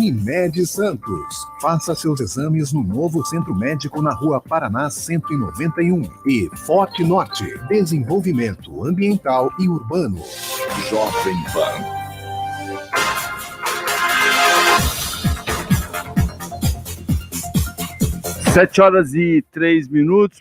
Unimed Santos. Faça seus exames no novo Centro Médico na Rua Paraná 191. E Forte Norte, desenvolvimento ambiental e urbano. Jovem Pan. 7h03.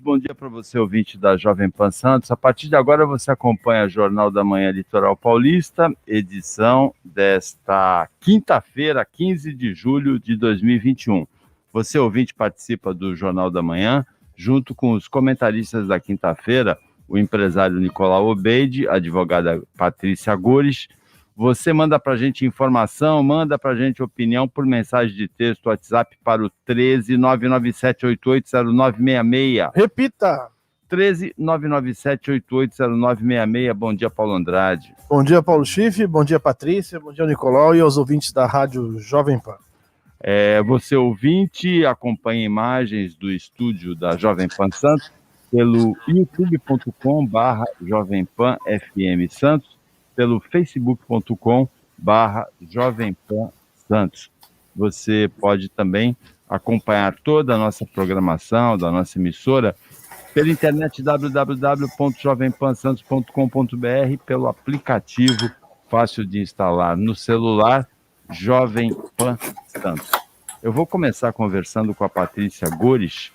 Bom dia para você, ouvinte da Jovem Pan Santos. A partir de agora você acompanha o Jornal da Manhã Litoral Paulista, edição desta quinta-feira, 15 de julho de 2021. Você, ouvinte, participa do Jornal da Manhã, junto com os comentaristas da quinta-feira, o empresário Nicolau Obeide, a advogada Patrícia Gores. Você manda para a gente informação, manda para a gente opinião por mensagem de texto, WhatsApp para o 13997880966. Repita! 13997880966. Bom dia, Paulo Andrade. Bom dia, Paulo Schiff. Bom dia, Patrícia. Bom dia, Nicolau e aos ouvintes da Rádio Jovem Pan. Você, ouvinte, acompanha imagens do estúdio da Jovem Pan Santos pelo youtube.com/Jovem Pan FM Santos, pelo facebook.com/Jovem Pan Santos. Você pode também acompanhar toda a nossa programação da nossa emissora pela internet www.jovempansantos.com.br, pelo aplicativo fácil de instalar no celular, Jovem Pan Santos. Eu vou começar conversando com a Patrícia Gores.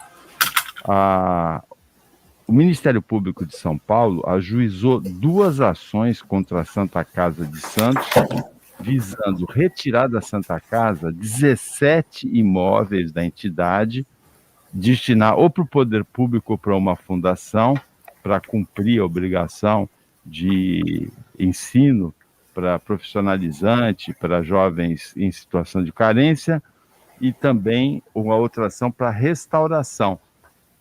O Ministério Público de São Paulo ajuizou 2 ações contra a Santa Casa de Santos, visando retirar da Santa Casa 17 imóveis da entidade, destinar ou para o poder público ou para uma fundação, para cumprir a obrigação de ensino para profissionalizante, para jovens em situação de carência, e também uma outra ação para restauração.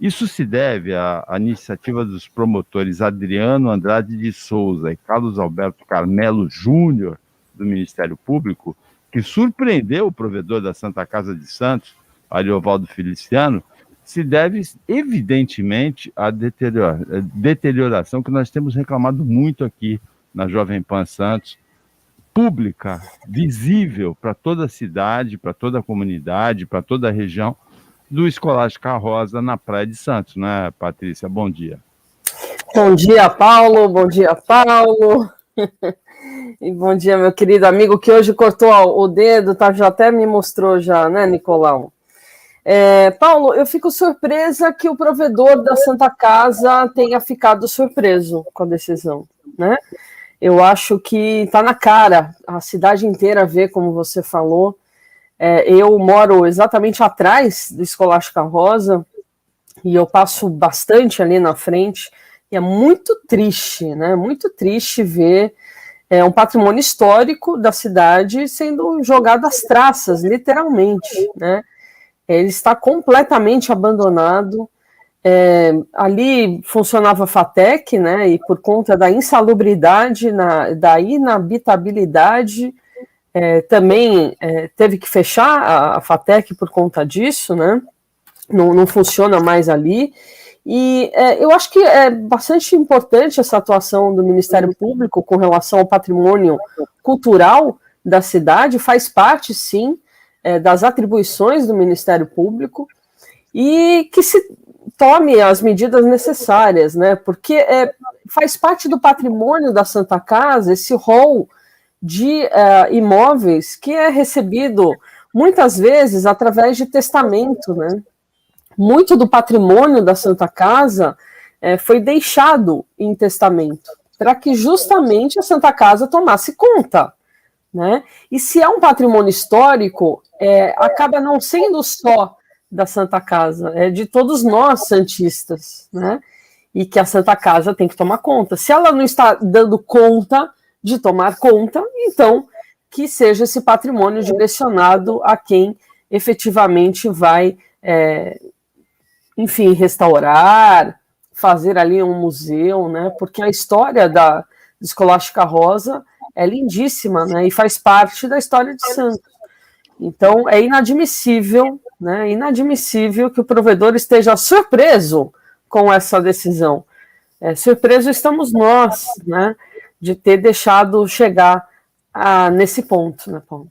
Isso se deve à iniciativa dos promotores Adriano Andrade de Souza e Carlos Alberto Carmelo Júnior, do Ministério Público, que surpreendeu o provedor da Santa Casa de Santos, Ariovaldo Feliciano, se deve, evidentemente, à deterioração que nós temos reclamado muito aqui na Jovem Pan Santos, pública, visível para toda a cidade, para toda a comunidade, para toda a região, do Escolástico Rosa na Praia de Santos, né, Patrícia? Bom dia. Bom dia, Paulo. Bom dia, Paulo. E bom dia, meu querido amigo, que hoje cortou o dedo, tá? Já até me mostrou já, né, Nicolau? Paulo, eu fico surpresa que o provedor da Santa Casa tenha ficado surpreso com a decisão, né? Eu acho que tá na cara, a cidade inteira vê, como você falou. Eu moro exatamente atrás do Escolástico Rosa e eu passo bastante ali na frente e é muito triste, né? Muito triste ver um patrimônio histórico da cidade sendo jogado às traças, literalmente, né? Ele está completamente abandonado. Ali funcionava a FATEC, né? E por conta da insalubridade, da inabitabilidade, também teve que fechar a FATEC por conta disso, né? Não funciona mais ali. E eu acho que é bastante importante essa atuação do Ministério Público com relação ao patrimônio cultural da cidade, faz parte, sim, das atribuições do Ministério Público, e que se tome as medidas necessárias, né? Porque faz parte do patrimônio da Santa Casa esse rol de imóveis que é recebido muitas vezes através de testamento, né? Muito do patrimônio da Santa Casa foi deixado em testamento, para que justamente a Santa Casa tomasse conta, né? E se é um patrimônio histórico, acaba não sendo só da Santa Casa, é de todos nós santistas, né? E que a Santa Casa tem que tomar conta. Se ela não está dando conta de tomar conta, então que seja esse patrimônio direcionado a quem efetivamente vai, enfim, restaurar, fazer ali um museu, né? Porque a história da Escolástica Rosa é lindíssima, né? E faz parte da história de Santos. Então é inadmissível, né? Inadmissível que o provedor esteja surpreso com essa decisão. Surpreso estamos nós, né? De ter deixado chegar nesse ponto, né, Paulo?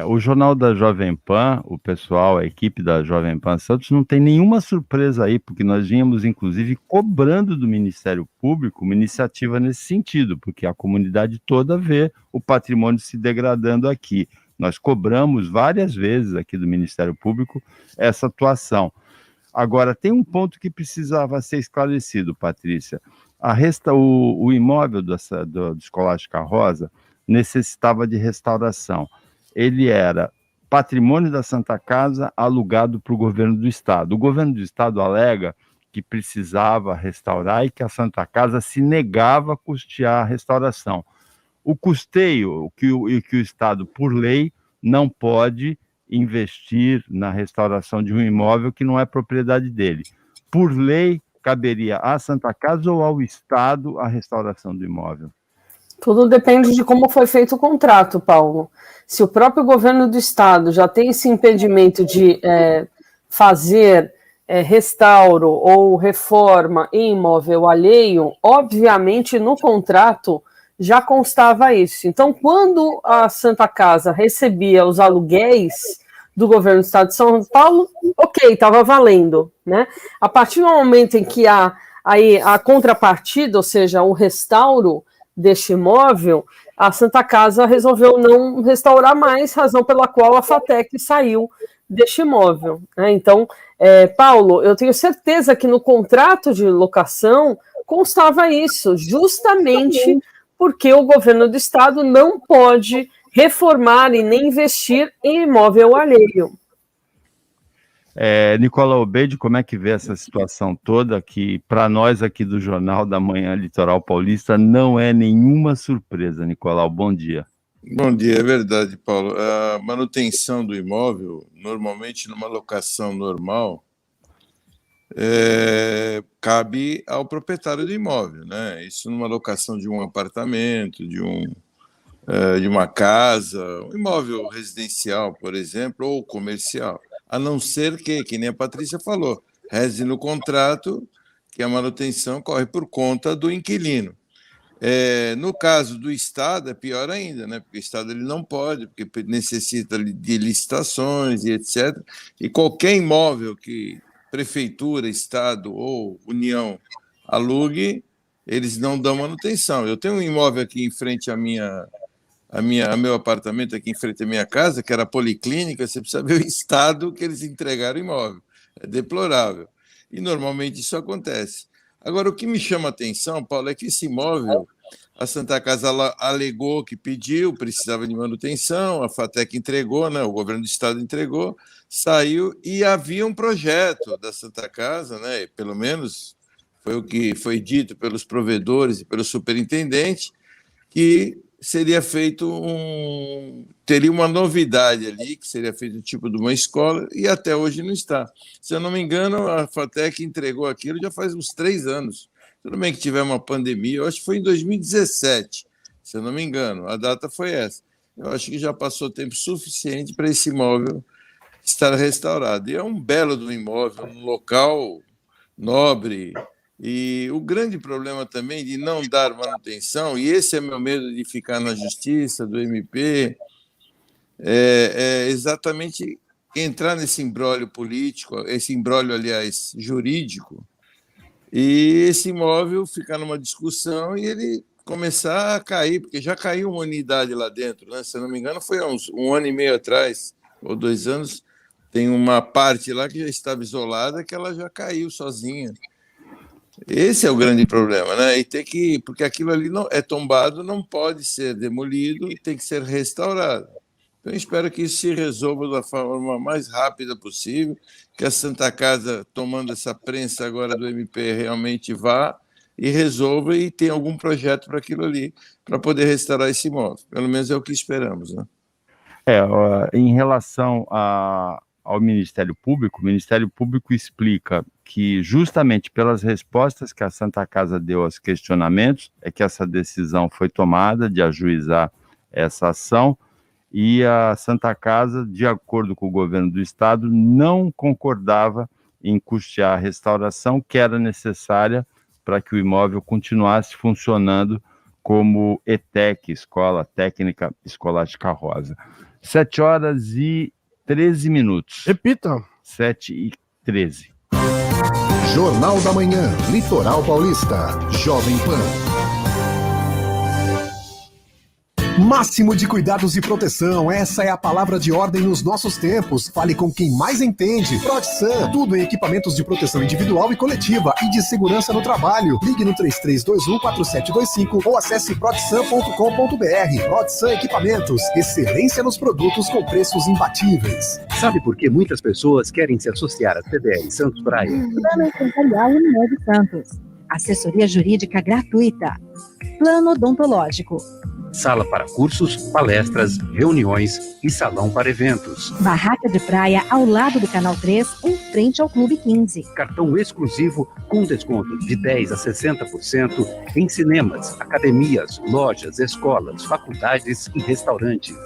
O Jornal da Jovem Pan, o pessoal, a equipe da Jovem Pan Santos, não tem nenhuma surpresa aí, porque nós vínhamos, inclusive, cobrando do Ministério Público uma iniciativa nesse sentido, porque a comunidade toda vê o patrimônio se degradando aqui. Nós cobramos várias vezes aqui do Ministério Público essa atuação. Agora, tem um ponto que precisava ser esclarecido, Patrícia. O imóvel do Escolástica Rosa necessitava de restauração. Ele era patrimônio da Santa Casa alugado para o governo do Estado. O governo do Estado alega que precisava restaurar e que a Santa Casa se negava a custear a restauração. O custeio que o Estado, por lei, não pode investir na restauração de um imóvel que não é propriedade dele. Por lei, caberia à Santa Casa ou ao Estado a restauração do imóvel? Tudo depende de como foi feito o contrato, Paulo. Se o próprio governo do Estado já tem esse impedimento de fazer restauro ou reforma em imóvel alheio, obviamente no contrato já constava isso. Então, quando a Santa Casa recebia os aluguéis do governo do Estado de São Paulo, ok, estava valendo, né? A partir do momento em que há aí a contrapartida, ou seja, o restauro deste imóvel, a Santa Casa resolveu não restaurar mais, razão pela qual a FATEC saiu deste imóvel, né? Então, Paulo, eu tenho certeza que no contrato de locação constava isso, justamente porque o governo do Estado não pode reformar e nem investir em imóvel alheio. Nicolau Obeide, como é que vê essa situação toda, que para nós aqui do Jornal da Manhã Litoral Paulista não é nenhuma surpresa? Nicolau, bom dia. Bom dia, é verdade, Paulo. A manutenção do imóvel, normalmente numa locação normal, cabe ao proprietário do imóvel, né? Isso numa locação de um apartamento, de uma casa, um imóvel residencial, por exemplo, ou comercial, a não ser que nem a Patrícia falou, reze no contrato que a manutenção corre por conta do inquilino. No caso do Estado, é pior ainda, né? Porque o Estado ele não pode, porque necessita de licitações e etc. E qualquer imóvel que Prefeitura, Estado ou União alugue, eles não dão manutenção. Eu tenho um imóvel aqui em frente ao meu apartamento, aqui em frente à minha casa, que era a Policlínica. Você precisa ver o estado que eles entregaram o imóvel. É deplorável. E normalmente isso acontece. Agora, o que me chama a atenção, Paulo, é que esse imóvel, a Santa Casa alegou que pediu, precisava de manutenção, a FATEC entregou, né, o governo do Estado entregou, saiu e havia um projeto da Santa Casa, né, pelo menos foi o que foi dito pelos provedores e pelo superintendente, que seria feito teria uma novidade ali, que seria feito um tipo de uma escola, e até hoje não está. Se eu não me engano, a FATEC entregou aquilo já faz uns 3 anos. Tudo bem que tiver uma pandemia, eu acho que foi em 2017, se eu não me engano, a data foi essa. Eu acho que já passou tempo suficiente para esse imóvel estar restaurado. E é um belo do imóvel, um local nobre. E o grande problema também de não dar manutenção, e esse é meu medo de ficar na justiça, do MP, é exatamente entrar nesse imbróglio político, esse imbróglio, aliás, jurídico, e esse imóvel ficar numa discussão e ele começar a cair, porque já caiu uma unidade lá dentro, né? Se eu não me engano, foi há uns 1 ano e meio atrás, ou 2 anos, tem uma parte lá que já estava isolada, que ela já caiu sozinha. Esse é o grande problema, né? E porque aquilo ali não é tombado, não pode ser demolido e tem que ser restaurado. Então, eu espero que isso se resolva da forma mais rápida possível, que a Santa Casa, tomando essa prensa agora do MP, realmente vá e resolva e tenha algum projeto para aquilo ali, para poder restaurar esse imóvel. Pelo menos é o que esperamos, né? Em relação ao Ministério Público, o Ministério Público explica que justamente pelas respostas que a Santa Casa deu aos questionamentos é que essa decisão foi tomada de ajuizar essa ação, e a Santa Casa, de acordo com o governo do Estado, não concordava em custear a restauração que era necessária para que o imóvel continuasse funcionando como ETEC, Escola Técnica Escolástica Rosa. 7h13. Repita. 7h13. Jornal da Manhã, Litoral Paulista, Jovem Pan. Máximo de cuidados e proteção, essa é a palavra de ordem nos nossos tempos. Fale com quem mais entende. ProdSan, tudo em equipamentos de proteção individual e coletiva e de segurança no trabalho. Ligue no 3321-4725 ou acesse prodsan.com.br. ProdSan Equipamentos, excelência nos produtos com preços imbatíveis. Sabe por que muitas pessoas querem se associar à CDL Santos Praia? Plano Empresarial Unimed Santos. Assessoria jurídica gratuita. Plano odontológico. Sala para cursos, palestras, reuniões e salão para eventos. Barraca de praia ao lado do Canal 3, em frente ao Clube 15. Cartão exclusivo com desconto de 10% a 60% em cinemas, academias, lojas, escolas, faculdades e restaurantes.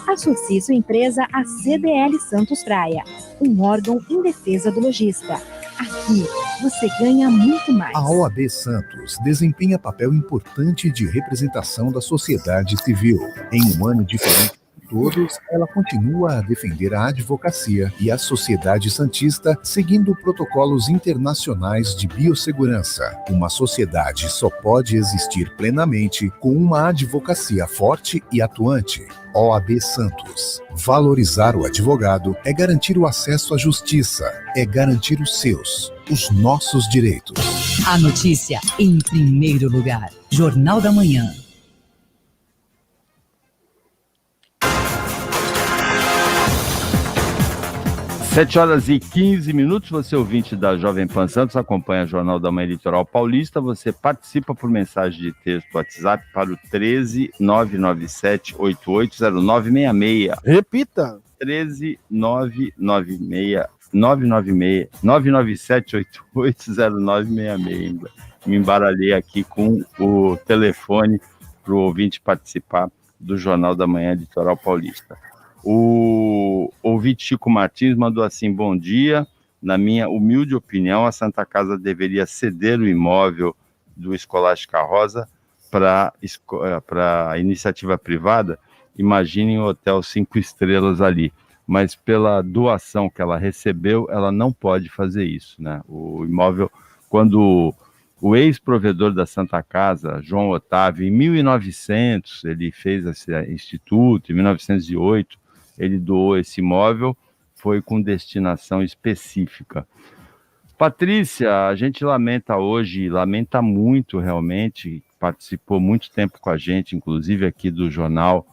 Associe sua empresa à CDL Santos Praia, um órgão em defesa do lojista. Aqui, você ganha muito mais. A OAB Santos desempenha papel importante de representação da sociedade civil. Em um ano diferente de todos, ela continua a defender a advocacia e a sociedade santista, seguindo protocolos internacionais de biossegurança. Uma sociedade só pode existir plenamente com uma advocacia forte e atuante. OAB Santos. Valorizar o advogado é garantir o acesso à justiça, é garantir os seus, os nossos direitos. A notícia em primeiro lugar. Jornal da Manhã. Sete horas e 15 minutos, você ouvinte da Jovem Pan Santos, acompanha o Jornal da Manhã Litoral Paulista, você participa por mensagem de texto WhatsApp para o 13997880966. Repita. 13997880966. Me embaralhei aqui com o telefone para o ouvinte participar do Jornal da Manhã Litoral Paulista. O ouvinte Chico Martins mandou assim: bom dia, na minha humilde opinião, a Santa Casa deveria ceder o imóvel do Escolástica Rosa para a iniciativa privada. Imaginem um hotel 5 estrelas ali, mas pela doação que ela recebeu, ela não pode fazer isso, né? O imóvel, quando o ex-provedor da Santa Casa, João Otávio, em 1900, ele fez esse instituto, em 1908, ele doou esse imóvel, foi com destinação específica. Patrícia, a gente lamenta hoje, lamenta muito realmente, participou muito tempo com a gente, inclusive aqui do jornal,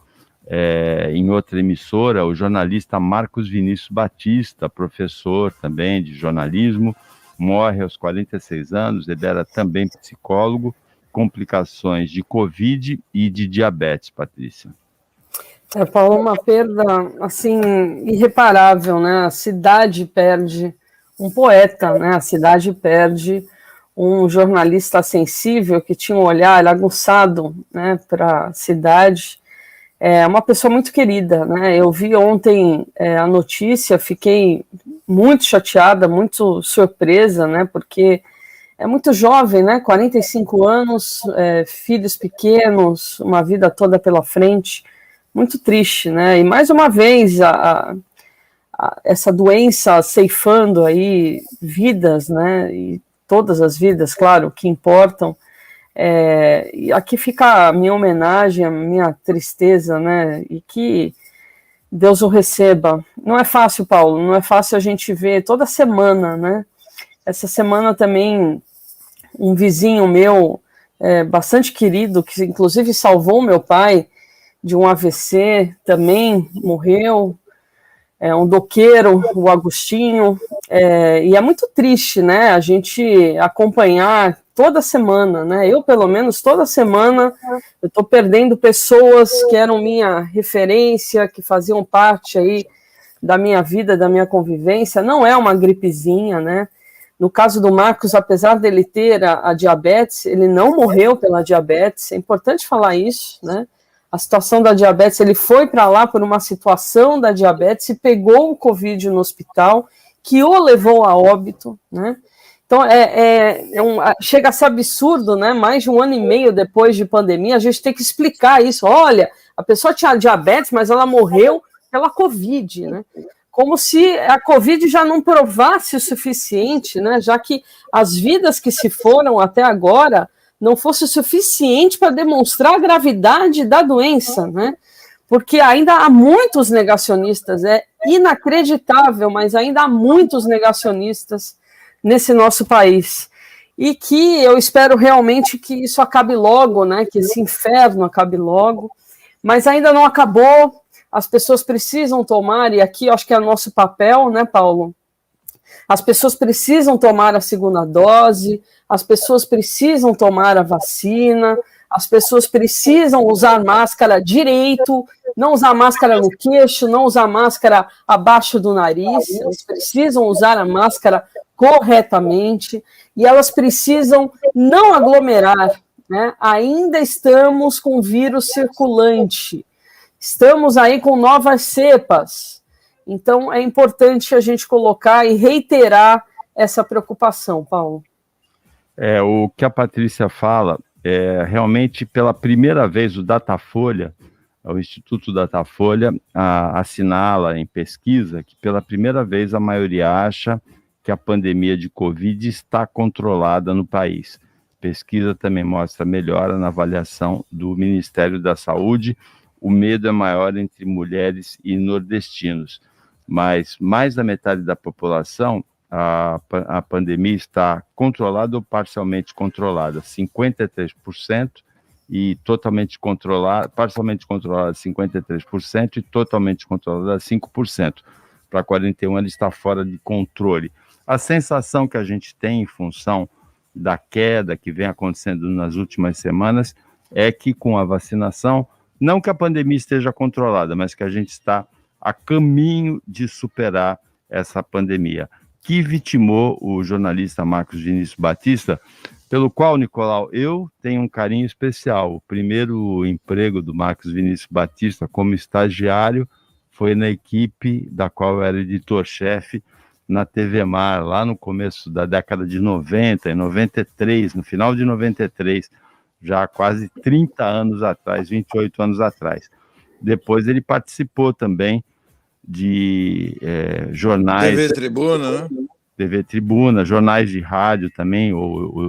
em outra emissora, o jornalista Marcos Vinícius Batista, professor também de jornalismo, morre aos 46 anos, ele era também psicólogo, complicações de Covid e de diabetes, Patrícia. Paulo, uma perda, assim, irreparável, né? A cidade perde um poeta, né? A cidade perde um jornalista sensível que tinha um olhar aguçado, né, para a cidade. É uma pessoa muito querida, né? Eu vi ontem a notícia, fiquei muito chateada, muito surpresa, né? Porque é muito jovem, né? 45 anos, filhos pequenos, uma vida toda pela frente. Muito triste, né? E mais uma vez essa doença ceifando aí vidas, né? E todas as vidas, claro, que importam. E aqui fica a minha homenagem, a minha tristeza, né? E que Deus o receba. Não é fácil, Paulo, não é fácil a gente ver toda semana, né? Essa semana também um vizinho meu, bastante querido, que inclusive salvou meu pai de um AVC, também morreu, um doqueiro, o Agostinho, e é muito triste, né, a gente acompanhar toda semana, né, eu pelo menos toda semana eu estou perdendo pessoas que eram minha referência, que faziam parte aí da minha vida, da minha convivência. Não é uma gripezinha, né, no caso do Marcos, apesar dele ter a diabetes, ele não morreu pela diabetes, é importante falar isso, né. A situação da diabetes, ele foi para lá por uma situação da diabetes e pegou o Covid no hospital, que o levou a óbito, né? Então, chega a ser absurdo, né? Mais de 1 ano e meio depois de pandemia, a gente tem que explicar isso. Olha, a pessoa tinha diabetes, mas ela morreu pela Covid, né? Como se a Covid já não provasse o suficiente, né? Já que as vidas que se foram até agora não fosse o suficiente para demonstrar a gravidade da doença, né? Porque ainda há muitos negacionistas, é inacreditável, mas ainda há muitos negacionistas nesse nosso país. E que eu espero realmente que isso acabe logo, né? Que esse inferno acabe logo, mas ainda não acabou. As pessoas precisam tomar, e aqui eu acho que é nosso papel, né, Paulo? As pessoas precisam tomar a segunda dose, as pessoas precisam tomar a vacina, as pessoas precisam usar máscara direito, não usar máscara no queixo, não usar máscara abaixo do nariz, elas precisam usar a máscara corretamente, e elas precisam não aglomerar, né? Ainda estamos com vírus circulante, estamos aí com novas cepas, então é importante a gente colocar e reiterar essa preocupação, Paulo. O que a Patrícia fala, realmente pela primeira vez o Datafolha, o Instituto Datafolha, assinala em pesquisa que pela primeira vez a maioria acha que a pandemia de Covid está controlada no país. Pesquisa também mostra melhora na avaliação do Ministério da Saúde. O medo é maior entre mulheres e nordestinos, mas mais da metade da população, a pandemia está controlada ou parcialmente controlada, 53%, e totalmente controlada, parcialmente controlada 53% e totalmente controlada 5%. Para 41% ela está fora de controle. A sensação que a gente tem em função da queda que vem acontecendo nas últimas semanas é que com a vacinação, não que a pandemia esteja controlada, mas que a gente está a caminho de superar essa pandemia, que vitimou o jornalista Marcos Vinícius Batista, pelo qual, Nicolau, eu tenho um carinho especial. O primeiro emprego do Marcos Vinícius Batista como estagiário foi na equipe da qual eu era editor-chefe na TV Mar, lá no começo da década de 90, em 93, no final de 93, já há quase 30 anos atrás, 28 anos atrás. Depois ele participou também de jornais... TV Tribuna, né? TV Tribuna, jornais de rádio também,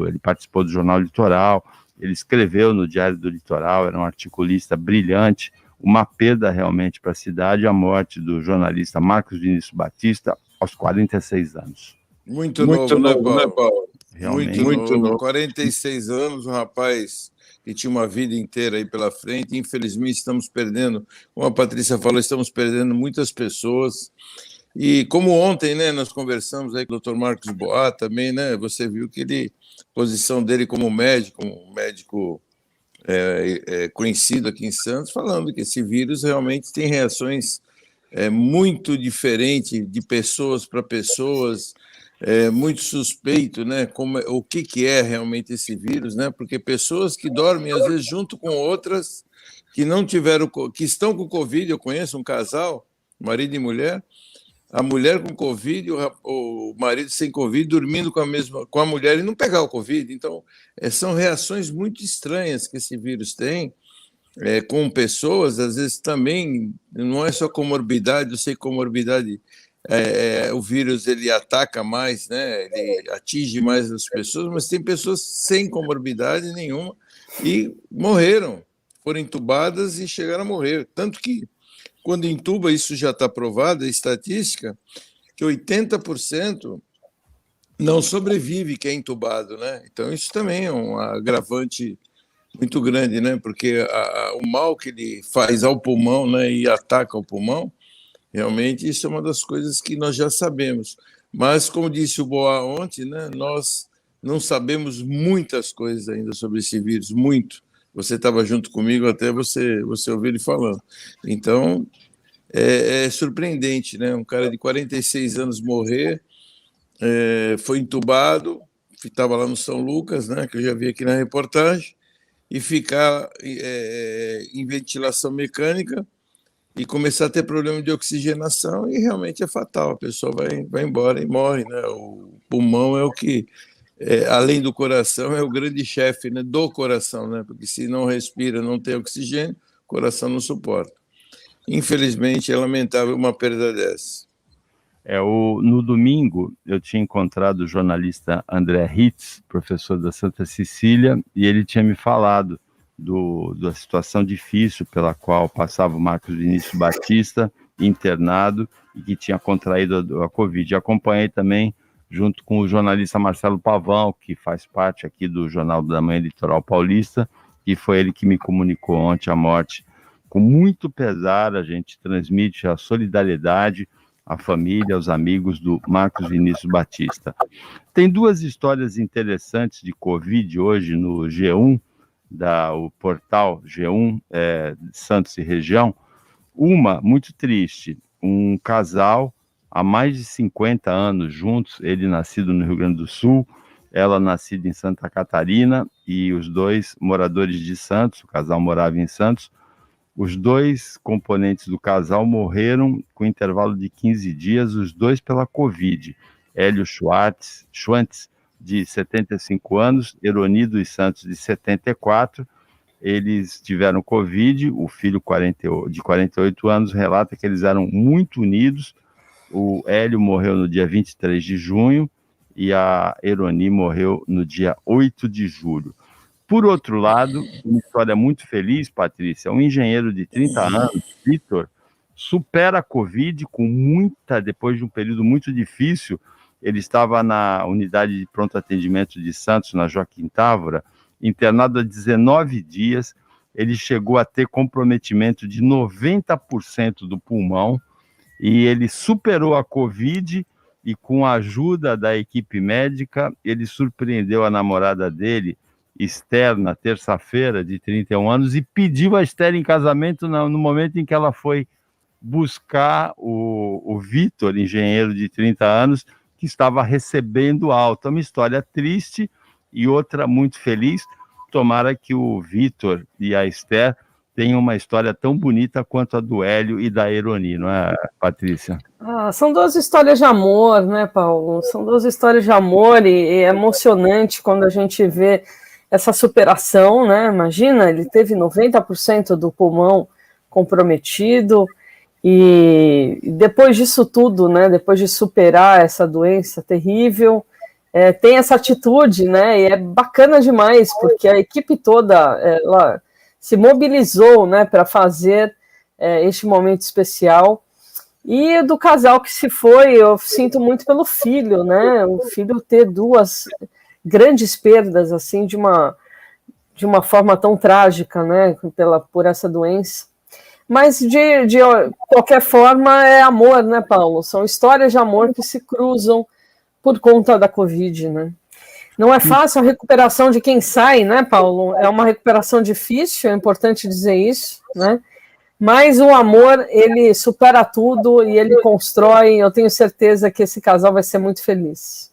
ele participou do Jornal Litoral, ele escreveu no Diário do Litoral, era um articulista brilhante. Uma perda realmente para a cidade, a morte do jornalista Marcos Vinícius Batista, aos 46 anos. Muito novo, né, Paulo? Realmente. Muito novo. 46 anos, um rapaz que tinha uma vida inteira aí pela frente. Infelizmente, estamos perdendo, como a Patrícia falou, estamos perdendo muitas pessoas. E como ontem, né, nós conversamos aí com o Dr. Marcos Boá também, né? Você viu que a posição dele como médico, conhecido aqui em Santos, falando que esse vírus realmente tem reações muito diferentes de pessoas para pessoas, muito suspeito, né? O que é realmente esse vírus, né? Porque pessoas que dormem às vezes junto com outras que não tiveram, que estão com Covid, eu conheço um casal, marido e mulher, a mulher com Covid, o marido sem Covid, dormindo com a mulher e não pegar o Covid. Então, são reações muito estranhas que esse vírus tem com pessoas, às vezes também, não é só comorbidade, eu sei que comorbidade, o vírus ele ataca mais, né? Ele atinge mais as pessoas, mas tem pessoas sem comorbidade nenhuma e morreram, foram entubadas e chegaram a morrer. Tanto que, quando entuba, isso já está provado, a estatística, que 80% não sobrevive que é entubado, né? Então, isso também é um agravante muito grande, né? Porque o mal que ele faz ao pulmão, né, e ataca o pulmão, realmente isso é uma das coisas que nós já sabemos. Mas, como disse o Boa ontem, né, nós não sabemos muitas coisas ainda sobre esse vírus, muito. Você estava junto comigo, até você ouviu ele falando. Então, é surpreendente, né? Um cara de 46 anos morrer, foi entubado, estava lá no São Lucas, né, que eu já vi aqui na reportagem, e ficar em ventilação mecânica e começar a ter problema de oxigenação, e realmente é fatal. A pessoa vai embora e morre, né? O pulmão é o que... além do coração, é o grande chefe, né, do coração, né? Porque se não respira, não tem oxigênio, o coração não suporta. infelizmente, é lamentável uma perda dessa. No domingo, eu tinha encontrado o jornalista André Ritz, professor da Santa Cecília, e ele tinha me falado da situação difícil pela qual passava o Marcos Vinícius Batista, internado, e que tinha contraído a Covid. Acompanhei também, junto com o jornalista Marcelo Pavão, que faz parte aqui do Jornal da Manhã Litoral Paulista, e foi ele que me comunicou ontem a morte. Com muito pesar, a gente transmite a solidariedade à família, aos amigos do Marcos Vinícius Batista. Tem duas histórias interessantes de Covid hoje no G1, o portal G1, Santos e Região. Uma, muito triste, um casal há mais de 50 anos juntos, ele nascido no Rio Grande do Sul, ela nascida em Santa Catarina, e os dois moradores de Santos, o casal morava em Santos. Os dois componentes do casal morreram com intervalo de 15 dias, os dois pela Covid. Hélio Schwantz, de 75 anos, Eroni dos Santos, de 74. Eles tiveram Covid, o filho de 48 anos relata que eles eram muito unidos. O Hélio morreu no dia 23 de junho e a Eroni morreu no dia 8 de julho. Por outro lado, uma história muito feliz, Patrícia, um engenheiro de 30 anos, Vitor, supera a Covid depois de um período muito difícil. Ele estava na unidade de pronto atendimento de Santos, na Joaquim Távora, internado há 19 dias. Ele chegou a ter comprometimento de 90% do pulmão, e ele superou a Covid, e com a ajuda da equipe médica, ele surpreendeu a namorada dele, Esther, na terça-feira, de 31 anos, e pediu a Esther em casamento no momento em que ela foi buscar o Vitor, engenheiro de 30 anos, que estava recebendo alta. Uma história triste e outra muito feliz. Tomara que o Vitor e a Esther tenham uma história tão bonita quanto a do Hélio e da Eroni, não é, Patrícia? São duas histórias de amor, né, Paulo? São duas histórias de amor, e é emocionante quando a gente vê essa superação, né? Imagina, ele teve 90% do pulmão comprometido, e depois disso tudo, né? Depois de superar essa doença terrível, tem essa atitude, né? E é bacana demais, porque a equipe toda ela se mobilizou, né, para fazer este momento especial. E do casal que se foi, eu sinto muito pelo filho, né? O filho ter duas grandes perdas, assim, de uma forma tão trágica, né, por essa doença. Mas, de qualquer forma, é amor, né, Paulo? São histórias de amor que se cruzam por conta da Covid, né? Não é fácil a recuperação de quem sai, né, Paulo? É uma recuperação difícil, é importante dizer isso, né? Mas o amor, ele supera tudo e ele constrói. Eu tenho certeza que esse casal vai ser muito feliz.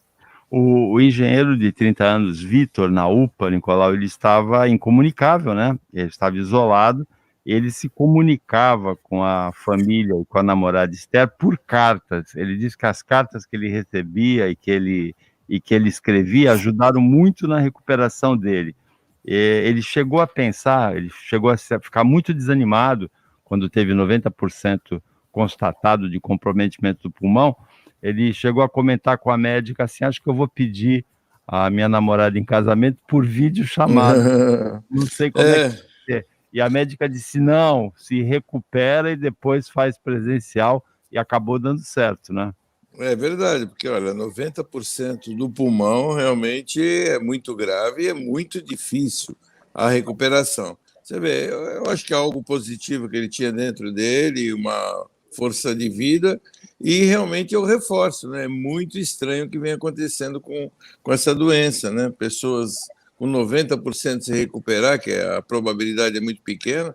O engenheiro de 30 anos, Vitor, na UPA, Nicolau, ele estava incomunicável, né? Ele estava isolado. Ele se comunicava com a família e com a namorada Esther por cartas. Ele disse que as cartas que ele recebia e que ele escrevia ajudaram muito na recuperação dele. Ele chegou a pensar, ele chegou a ficar muito desanimado quando teve 90% constatado de comprometimento do pulmão. Ele chegou a comentar com a médica assim: acho que eu vou pedir a minha namorada em casamento por videochamada. Não sei como é que vai ser. E a médica disse: não, se recupera e depois faz presencial, e acabou dando certo, né? É verdade, porque, olha, 90% do pulmão realmente é muito grave e é muito difícil a recuperação. Você vê, eu acho que é algo positivo que ele tinha dentro dele, uma força de vida, e realmente eu reforço, né? É muito estranho o que vem acontecendo com essa doença, né? Pessoas com 90% se recuperar, que a probabilidade é muito pequena,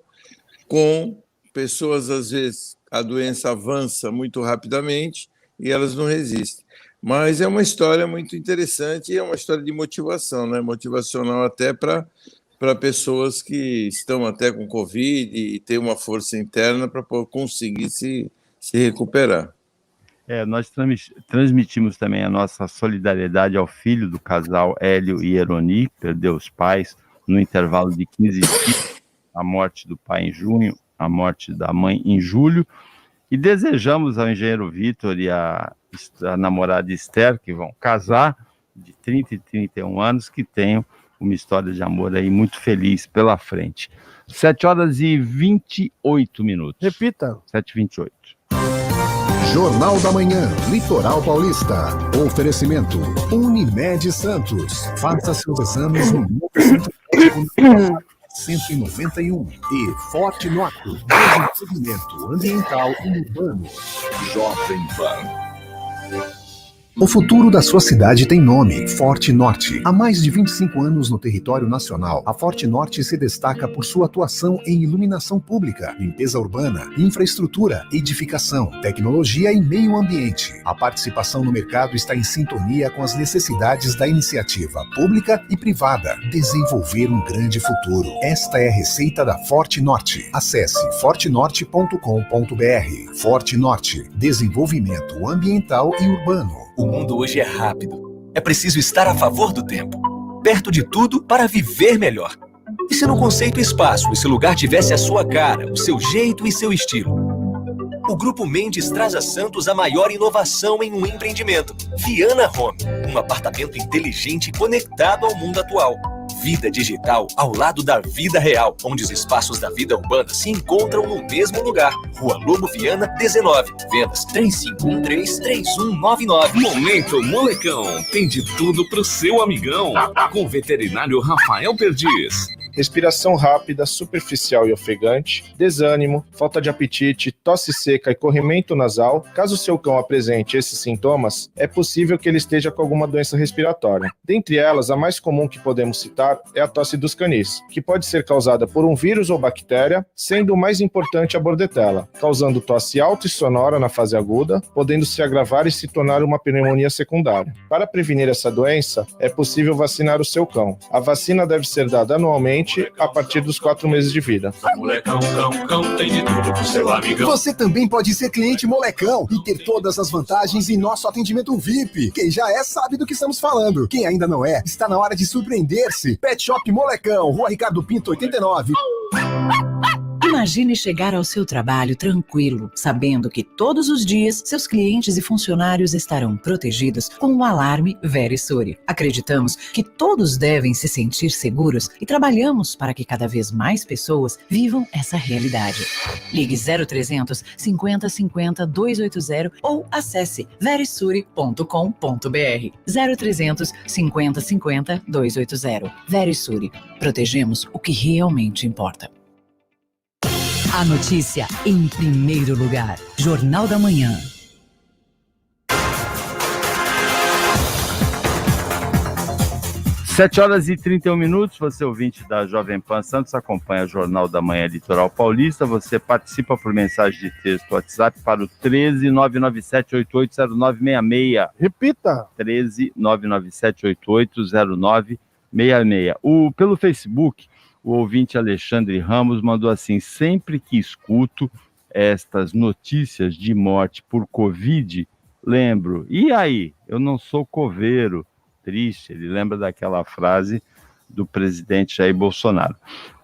com pessoas, às vezes, a doença avança muito rapidamente e elas não resistem. Mas é uma história muito interessante e é uma história de motivação, né? Motivacional até para pessoas que estão até com Covid e têm uma força interna para conseguir se recuperar. Nós transmitimos também a nossa solidariedade ao filho do casal Hélio e Eroni, perdeu os pais no intervalo de 15 dias, a morte do pai em junho a morte da mãe em julho, e desejamos ao engenheiro Vitor e a namorada Esther, que vão casar, de 30 e 31 anos, que tenham uma história de amor aí muito feliz pela frente. 7h28. Repita. 7h28. Jornal da Manhã, Litoral Paulista. Oferecimento, Unimed Santos. Faça seus exames no novo Centro Médico 191 e Forte Norte, desenvolvimento ambiental e urbano. Jovem Pan. O futuro da sua cidade tem nome, Forte Norte. Há mais de 25 anos no território nacional, a Forte Norte se destaca por sua atuação em iluminação pública, limpeza urbana, infraestrutura, edificação, tecnologia e meio ambiente. A participação no mercado está em sintonia com as necessidades da iniciativa pública e privada. Desenvolver um grande futuro. Esta é a receita da Forte Norte. Acesse fortenorte.com.br. Forte Norte, desenvolvimento ambiental e urbano. O mundo hoje é rápido. É preciso estar a favor do tempo. Perto de tudo para viver melhor. E se no conceito espaço esse lugar tivesse a sua cara, o seu jeito e seu estilo? O Grupo Mendes traz a Santos a maior inovação em um empreendimento. Viana Home, um apartamento inteligente conectado ao mundo atual. Vida digital ao lado da vida real, onde os espaços da vida urbana se encontram no mesmo lugar. Rua Lobo Viana, 19. Vendas 3513-3199. Momento Molecão. Tem de tudo pro seu amigão. Com o veterinário Rafael Perdiz. Respiração rápida, superficial e ofegante, desânimo, falta de apetite, tosse seca e corrimento nasal. Caso seu cão apresente esses sintomas, é possível que ele esteja com alguma doença respiratória. Dentre elas, a mais comum que podemos citar é a tosse dos canis, que pode ser causada por um vírus ou bactéria, sendo o mais importante a bordetela, causando tosse alta e sonora na fase aguda, podendo se agravar e se tornar uma pneumonia secundária. Para prevenir essa doença, é possível vacinar o seu cão. A vacina deve ser dada anualmente a partir dos 4 meses de vida. Molecão, cão, tem de tudo pro seu amigão. Você também pode ser cliente Molecão e ter todas as vantagens em nosso atendimento VIP. Quem já é sabe do que estamos falando. Quem ainda não é, está na hora de surpreender-se. Pet Shop Molecão, Rua Ricardo Pinto, 89. Imagine chegar ao seu trabalho tranquilo, sabendo que todos os dias seus clientes e funcionários estarão protegidos com o alarme Verisure. Acreditamos que todos devem se sentir seguros e trabalhamos para que cada vez mais pessoas vivam essa realidade. Ligue 0300 50 50 280 ou acesse verisure.com.br. 0300 50 50 280. Verisure. Protegemos o que realmente importa. A notícia em primeiro lugar. Jornal da Manhã. 7h31. Você ouvinte da Jovem Pan Santos, acompanha o Jornal da Manhã Litoral Paulista. Você participa por mensagem de texto WhatsApp para o 13997880966. Repita. 13997880966. Pelo Facebook, o ouvinte Alexandre Ramos mandou assim: sempre que escuto estas notícias de morte por Covid, lembro, e aí, eu não sou coveiro. Triste, ele lembra daquela frase do presidente Jair Bolsonaro.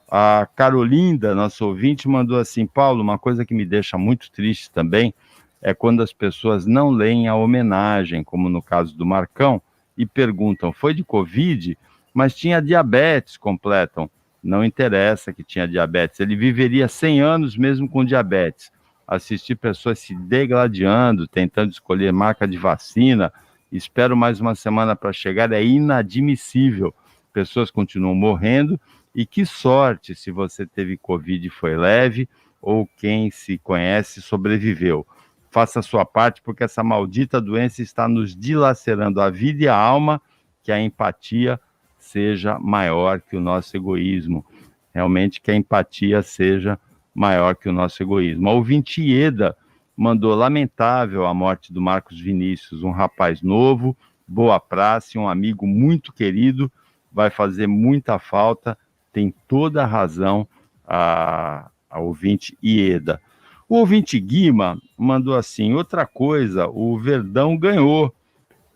A Carolinda, nossa ouvinte, mandou assim: Paulo, uma coisa que me deixa muito triste também é quando as pessoas não leem a homenagem, como no caso do Marcão, e perguntam, foi de Covid? Mas tinha diabetes, completam. Não interessa que tinha diabetes, ele viveria 100 anos mesmo com diabetes. Assistir pessoas se degladiando, tentando escolher marca de vacina, espero mais uma semana para chegar, é inadmissível. Pessoas continuam morrendo, e que sorte se você teve Covid e foi leve, ou quem se conhece sobreviveu. Faça a sua parte, porque essa maldita doença está nos dilacerando a vida e a alma, que a empatia seja maior que o nosso egoísmo. Realmente que a empatia seja maior que o nosso egoísmo. A ouvinte Ieda mandou: lamentável a morte do Marcos Vinícius, um rapaz novo, boa praça, um amigo muito querido, vai fazer muita falta, tem toda a razão a ouvinte Ieda. O ouvinte Guima mandou assim: outra coisa, o Verdão ganhou,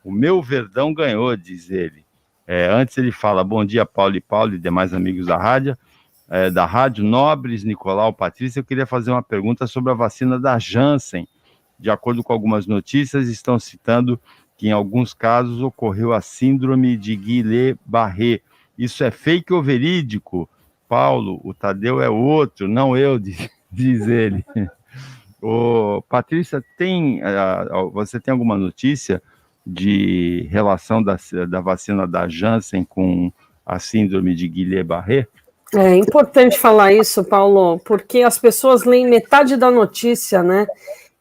o meu Verdão ganhou, diz ele. Antes ele fala: bom dia, Paulo e demais amigos da rádio. da Rádio Nobres, Nicolau, Patrícia, eu queria fazer uma pergunta sobre a vacina da Janssen. De acordo com algumas notícias, estão citando que em alguns casos ocorreu a síndrome de Guillain-Barré. Isso é fake ou verídico? Paulo, o Tadeu é outro, não eu, diz ele. Patrícia, você tem alguma notícia de relação da vacina da Janssen com a síndrome de Guillain-Barré? É importante falar isso, Paulo, porque as pessoas leem metade da notícia, né?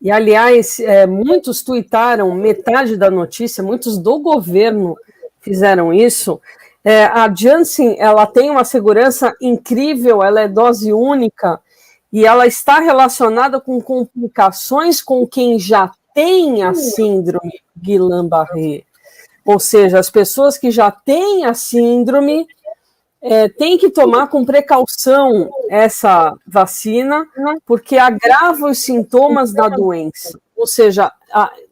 E, aliás, muitos tuitaram metade da notícia, muitos do governo fizeram isso. A Janssen, ela tem uma segurança incrível, ela é dose única, e ela está relacionada com complicações com quem já tem a síndrome Guillain-Barré. Ou seja, as pessoas que já têm a síndrome têm que tomar com precaução essa vacina, porque agrava os sintomas da doença. Ou seja,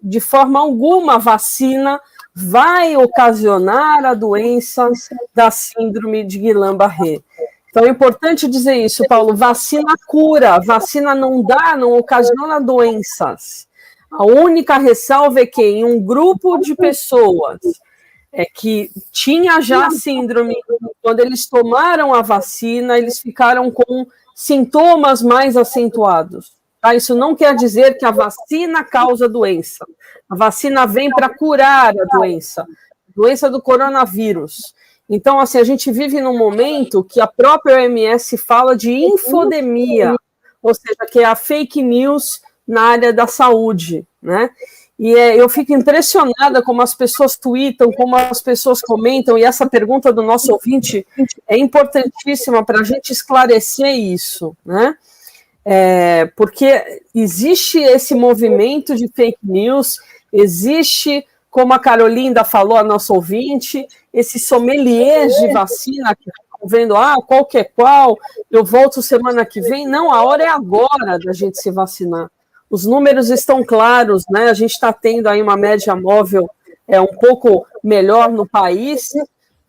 de forma alguma, a vacina vai ocasionar a doença da síndrome de Guillain-Barré. Então é importante dizer isso, Paulo, vacina cura, vacina não ocasiona doenças. A única ressalva é que em um grupo de pessoas que tinha já a síndrome, quando eles tomaram a vacina, eles ficaram com sintomas mais acentuados. Tá? Isso não quer dizer que a vacina causa doença. A vacina vem para curar a doença do coronavírus. Então, assim, a gente vive num momento que a própria OMS fala de infodemia, ou seja, que é a fake news na área da saúde, né? E eu fico impressionada como as pessoas tweetam, como as pessoas comentam, e essa pergunta do nosso ouvinte é importantíssima para a gente esclarecer isso, né? Porque existe esse movimento de fake news, existe, como a Carolinda falou, a nossa ouvinte, esse sommelier de vacina que estão vendo, qual que é qual, eu volto semana que vem. Não, a hora é agora da gente se vacinar. Os números estão claros, né? A gente está tendo aí uma média móvel um pouco melhor no país,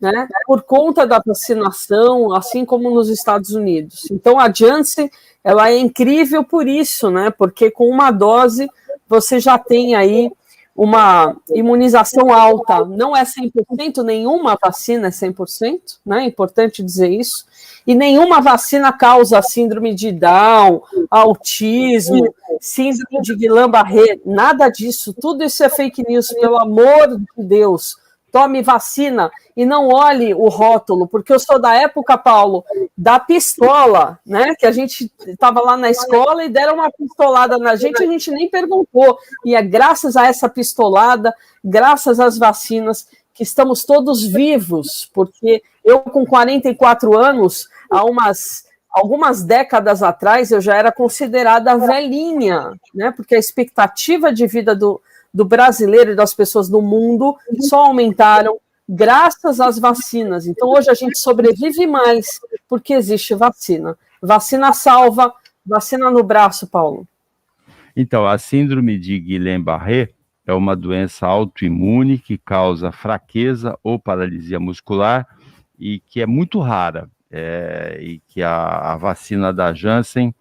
né? Por conta da vacinação, assim como nos Estados Unidos. Então, a Janssen, ela é incrível por isso, né? Porque com uma dose você já tem aí uma imunização alta. Não é 100%, nenhuma vacina é 100%, né? É importante dizer isso. E nenhuma vacina causa síndrome de Down, autismo, síndrome de Guillain-Barré, nada disso. Tudo isso é fake news, pelo amor de Deus. Tome vacina e não olhe o rótulo, porque eu sou da época, Paulo, da pistola, né? Que a gente estava lá na escola e deram uma pistolada na gente, a gente nem perguntou. E é graças a essa pistolada, graças às vacinas, que estamos todos vivos, porque eu, com 44 anos, há algumas décadas atrás, eu já era considerada velhinha, né? Porque a expectativa de vida do brasileiro e das pessoas do mundo só aumentaram graças às vacinas. Então, hoje a gente sobrevive mais porque existe vacina. Vacina salva, vacina no braço, Paulo. Então, a síndrome de Guillain-Barré é uma doença autoimune que causa fraqueza ou paralisia muscular e que é muito rara, e que a vacina da Janssen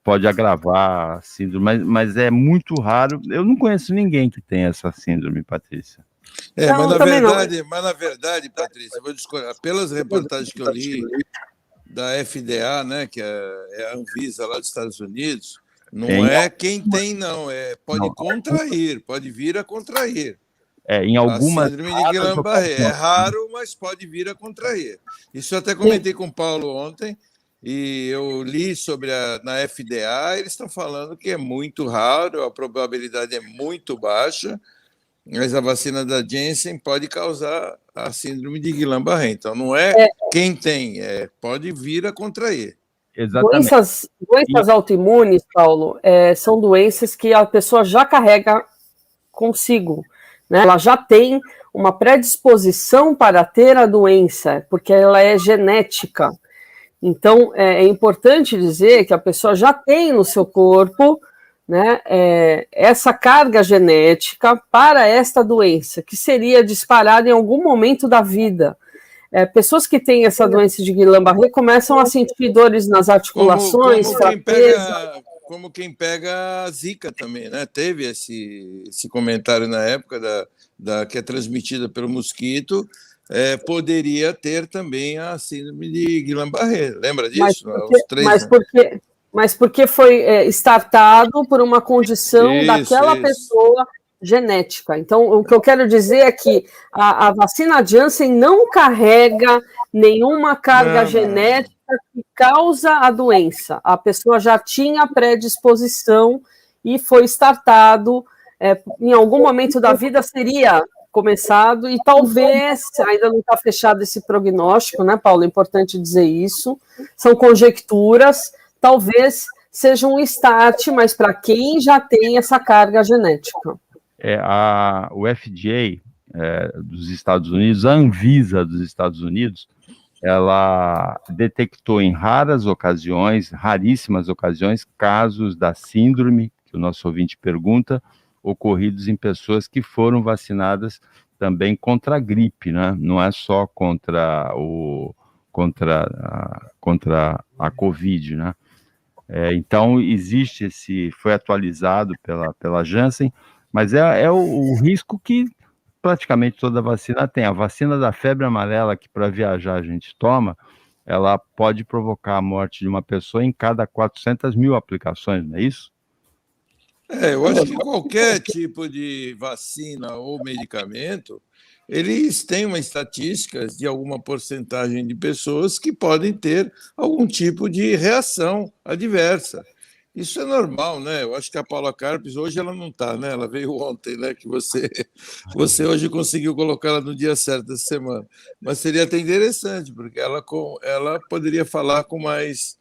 pode agravar a síndrome, mas é muito raro. Eu não conheço ninguém que tem essa síndrome, Patrícia. Mas na verdade, Patrícia, vou discordar. Pelas reportagens que eu li da FDA, né, que é a Anvisa lá dos Estados Unidos, não é quem tem, não. Pode contrair, pode vir a contrair. Em algumas. A síndrome de Guillain-Barré é raro, mas pode vir a contrair. Isso eu até comentei com o Paulo ontem, e eu li sobre na FDA, eles estão falando que é muito raro, a probabilidade é muito baixa, mas a vacina da Janssen pode causar a síndrome de Guillain-Barré. Então, não é quem tem, pode vir a contrair. Exatamente. Doenças autoimunes, Paulo, são doenças que a pessoa já carrega consigo, né? Ela já tem uma predisposição para ter a doença, porque ela é genética. Então, é importante dizer que a pessoa já tem no seu corpo, né, essa carga genética para esta doença, que seria disparada em algum momento da vida. pessoas que têm essa doença de Guillain-Barré começam a sentir dores nas articulações, como quem pega a Zika também, né? Teve esse comentário na época que é transmitida pelo mosquito, poderia ter também a síndrome de Guillain-Barré. Lembra disso? Mas porque foi startado por uma condição daquela pessoa genética. Então, o que eu quero dizer é que a vacina Janssen não carrega nenhuma carga genética que causa a doença. A pessoa já tinha predisposição e foi startado, em algum momento da vida seria começado, e talvez, ainda não está fechado esse prognóstico, né, Paulo? É importante dizer isso, são conjecturas, talvez seja um start, mas para quem já tem essa carga genética. O FDA dos Estados Unidos, a Anvisa dos Estados Unidos, ela detectou em raríssimas ocasiões, casos da síndrome, que o nosso ouvinte pergunta, ocorridos em pessoas que foram vacinadas também contra a gripe, né? Não é só contra a Covid, né? Então, foi atualizado pela Janssen, mas é o risco que praticamente toda vacina tem. A vacina da febre amarela, que para viajar a gente toma, ela pode provocar a morte de uma pessoa em cada 400 mil aplicações, não é isso? Eu acho que qualquer tipo de vacina ou medicamento, eles têm uma estatística de alguma porcentagem de pessoas que podem ter algum tipo de reação adversa. Isso é normal, né? Eu acho que a Paula Carpes, hoje ela não está, né? Ela veio ontem, né? Que você hoje conseguiu colocá-la no dia certo dessa semana. Mas seria até interessante, porque ela poderia falar com mais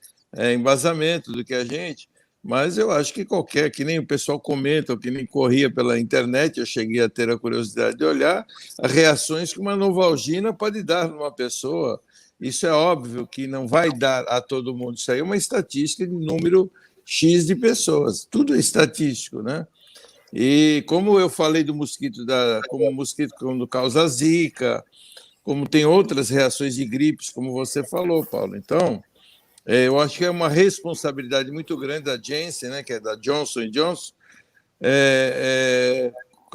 embasamento do que a gente, mas eu acho que que nem o pessoal comenta, ou que nem corria pela internet, eu cheguei a ter a curiosidade de olhar as reações que uma novalgina pode dar numa pessoa. Isso é óbvio que não vai dar a todo mundo. Isso aí é uma estatística de número X de pessoas, tudo é estatístico, né? E como eu falei do mosquito, como o mosquito quando causa zika, como tem outras reações de gripes, como você falou, Paulo. Então, eu acho que é uma responsabilidade muito grande da Janssen, né, que é da Johnson & Johnson,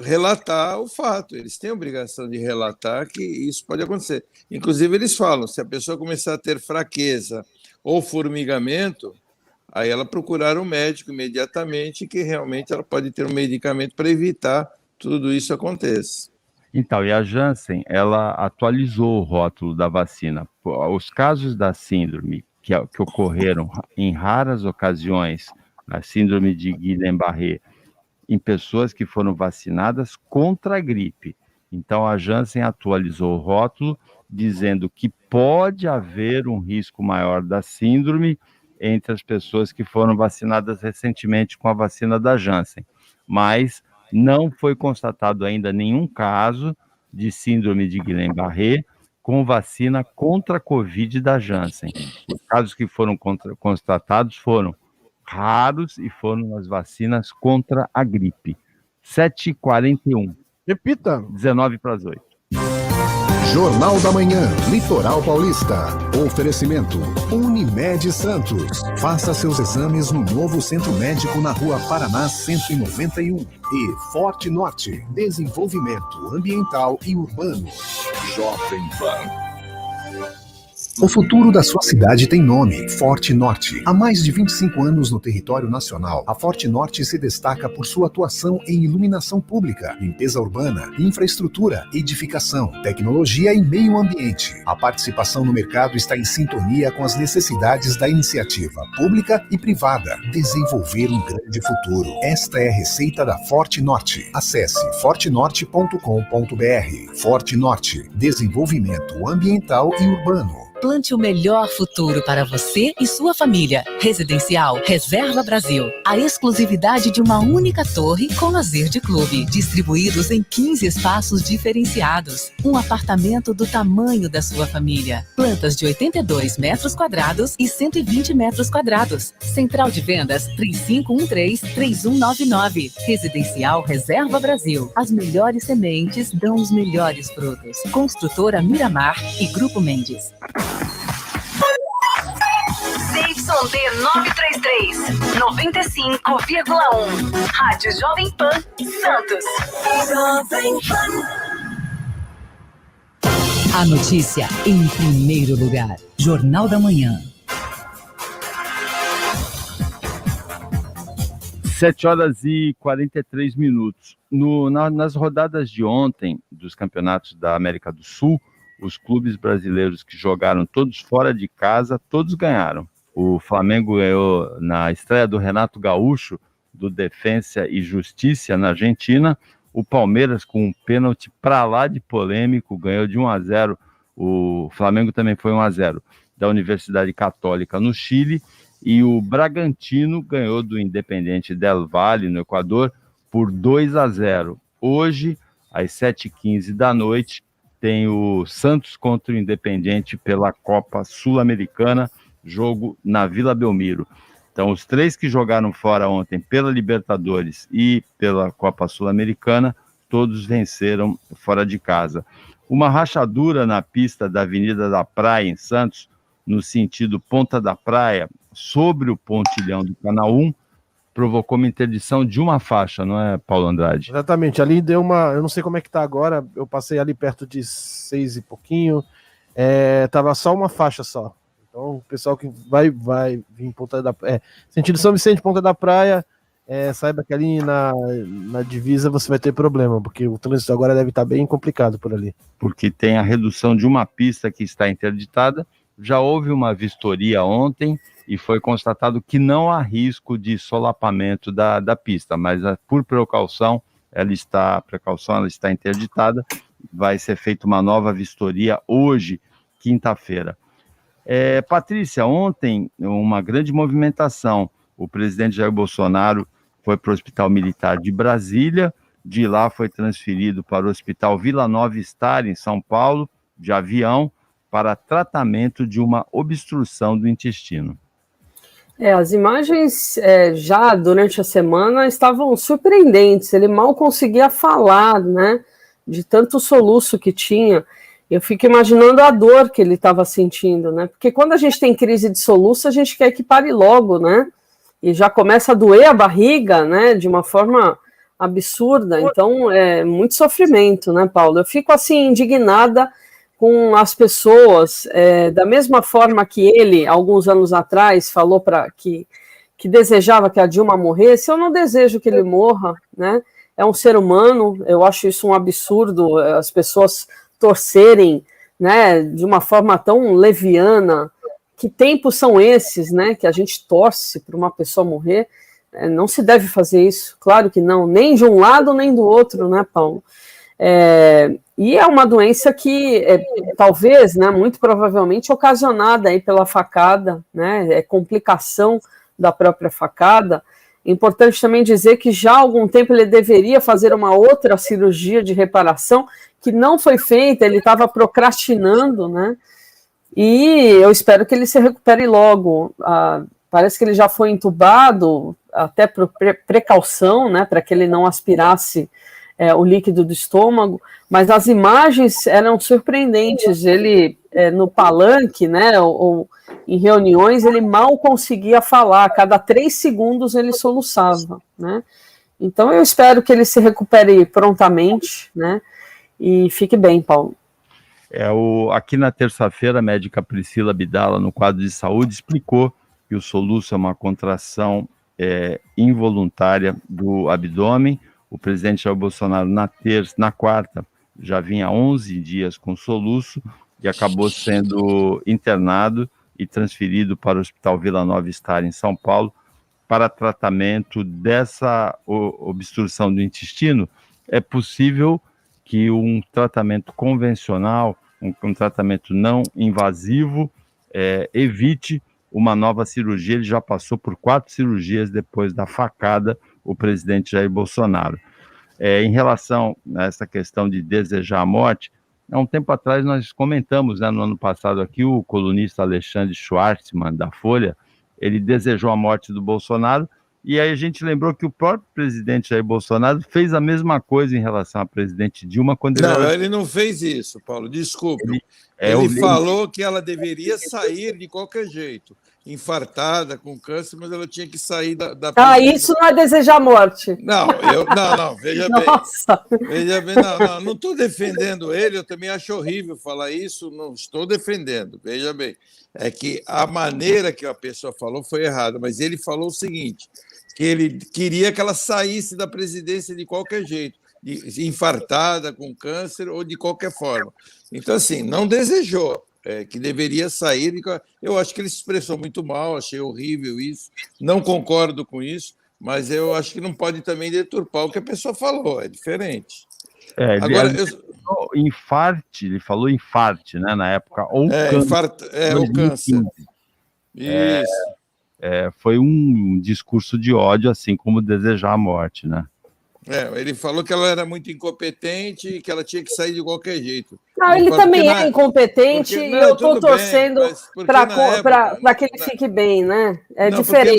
relatar o fato. Eles têm a obrigação de relatar que isso pode acontecer. Inclusive, eles falam, se a pessoa começar a ter fraqueza ou formigamento, aí ela procurar um médico imediatamente, que realmente ela pode ter um medicamento para evitar tudo isso aconteça. Então, e a Janssen, ela atualizou o rótulo da vacina. Os casos da síndrome que ocorreram em raras ocasiões, a síndrome de Guillain-Barré, em pessoas que foram vacinadas contra a gripe. Então, a Janssen atualizou o rótulo, dizendo que pode haver um risco maior da síndrome entre as pessoas que foram vacinadas recentemente com a vacina da Janssen, mas não foi constatado ainda nenhum caso de síndrome de Guillain-Barré com vacina contra a Covid da Janssen. Os casos que foram constatados foram raros e foram nas vacinas contra a gripe. 7h41. Repita. 7:49. Jornal da Manhã, Litoral Paulista. Oferecimento Unimed Santos. Faça seus exames no novo Centro Médico na Rua Paraná 191. E Forte Norte, desenvolvimento ambiental e urbano. Jovem Pan. O futuro da sua cidade tem nome, Forte Norte. Há mais de 25 anos no território nacional, a Forte Norte se destaca por sua atuação em iluminação pública, limpeza urbana, infraestrutura, edificação, tecnologia e meio ambiente. A participação no mercado está em sintonia com as necessidades da iniciativa pública e privada. Desenvolver um grande futuro. Esta é a receita da Forte Norte. Acesse fortenorte.com.br. Forte Norte, desenvolvimento ambiental e urbano. Plante o melhor futuro para você e sua família. Residencial Reserva Brasil. A exclusividade de uma única torre com lazer de clube. Distribuídos em 15 espaços diferenciados. Um apartamento do tamanho da sua família. Plantas de 82 metros quadrados e 120 metros quadrados. Central de vendas 3513-3199. Residencial Reserva Brasil. As melhores sementes dão os melhores frutos. Construtora Miramar e Grupo Mendes. CYD 933, 95,1. Rádio Jovem Pan, Santos. Jovem Pan. A notícia em primeiro lugar. Jornal da Manhã. 7h43. Nas rodadas de ontem dos campeonatos da América do Sul, os clubes brasileiros que jogaram todos fora de casa, todos ganharam. O Flamengo ganhou na estreia do Renato Gaúcho, do Defensa e Justiça, na Argentina. O Palmeiras, com um pênalti para lá de polêmico, ganhou de 1-0. O Flamengo também foi 1-0 da Universidade Católica no Chile. E o Bragantino ganhou do Independiente del Valle, no Equador, por 2-0. Hoje, às 7h15 da noite, tem o Santos contra o Independiente pela Copa Sul-Americana, jogo na Vila Belmiro. Então, os 3 que jogaram fora ontem pela Libertadores e pela Copa Sul-Americana, todos venceram fora de casa. Uma rachadura na pista da Avenida da Praia, em Santos, no sentido Ponta da Praia, sobre o pontilhão do Canal 1, provocou uma interdição de uma faixa, não é, Paulo Andrade? Exatamente, ali deu uma, eu não sei como é que tá agora, eu passei ali perto de 6 e pouquinho, tava só uma faixa só. Então o pessoal que vai vir em Ponta da Praia, sentido São Vicente, Ponta da Praia, saiba que ali na divisa você vai ter problema, porque o trânsito agora deve estar bem complicado por ali. Porque tem a redução de uma pista que está interditada, já houve uma vistoria ontem, e foi constatado que não há risco de solapamento da pista, mas por precaução, ela está interditada, vai ser feita uma nova vistoria hoje, quinta-feira. Patrícia, ontem, uma grande movimentação, o presidente Jair Bolsonaro foi para o Hospital Militar de Brasília, de lá foi transferido para o Hospital Vila Nova Star, em São Paulo, de avião, para tratamento de uma obstrução do intestino. As imagens já durante a semana estavam surpreendentes, ele mal conseguia falar, né, de tanto soluço que tinha. Eu fico imaginando a dor que ele estava sentindo, né, porque quando a gente tem crise de soluço, a gente quer que pare logo, né, e já começa a doer a barriga, né, de uma forma absurda, então é muito sofrimento, né, Paulo? Eu fico assim indignada com as pessoas, da mesma forma que ele, alguns anos atrás, falou que desejava que a Dilma morresse. Eu não desejo que ele morra, né? É um ser humano, eu acho isso um absurdo, as pessoas torcerem, né, de uma forma tão leviana. Que tempos são esses, né, que a gente torce para uma pessoa morrer? Não se deve fazer isso, claro que não, nem de um lado nem do outro, né, Paulo? E é uma doença que talvez, né, muito provavelmente ocasionada aí pela facada, né, complicação da própria facada. É importante também dizer que já há algum tempo ele deveria fazer uma outra cirurgia de reparação que não foi feita, ele estava procrastinando, né, e eu espero que ele se recupere logo. Parece que ele já foi entubado, até por precaução, né, para que ele não aspirasse o líquido do estômago, mas as imagens eram surpreendentes. Ele, no palanque, né, ou em reuniões, ele mal conseguia falar, a cada 3 segundos ele soluçava, né? Então eu espero que ele se recupere prontamente, né, e fique bem, Paulo. Aqui na terça-feira, a médica Priscila Bidala, no quadro de saúde, explicou que o soluço é uma contração involuntária do abdômen. O presidente Jair Bolsonaro, na quarta, já vinha 11 dias com soluço e acabou sendo internado e transferido para o Hospital Vila Nova Star, em São Paulo, para tratamento dessa obstrução do intestino. É possível que um tratamento convencional um tratamento não invasivo, evite uma nova cirurgia. Ele já passou por 4 cirurgias depois da facada, o presidente Jair Bolsonaro. Em relação a essa questão de desejar a morte, há um tempo atrás nós comentamos, né, no ano passado aqui, o colunista Alexandre Schwartzman, da Folha, ele desejou a morte do Bolsonaro, e aí a gente lembrou que o próprio presidente Jair Bolsonaro fez a mesma coisa em relação à presidente Dilma quando ele não fez isso, Paulo, desculpe. Ele falou que ela deveria sair de qualquer jeito, infartada, com câncer, mas ela tinha que sair da isso não é desejar a morte. Não, veja bem. Veja bem, não estou defendendo ele, eu também acho horrível falar isso, não estou defendendo, veja bem. É que a maneira que a pessoa falou foi errada, mas ele falou o seguinte, que ele queria que ela saísse da presidência de qualquer jeito, infartada, com câncer ou de qualquer forma. Então, assim, não desejou, que deveria sair. Eu acho que ele se expressou muito mal, achei horrível isso, não concordo com isso, mas eu acho que não pode também deturpar o que a pessoa falou, é diferente. Agora, ele falou infarte, né, na época, ou câncer. O câncer. Isso. Foi um discurso de ódio, assim como desejar a morte, né? Ele falou que ela era muito incompetente e que ela tinha que sair de qualquer jeito. Não, ele também é incompetente e eu estou torcendo para que ele fique bem, né? Diferente.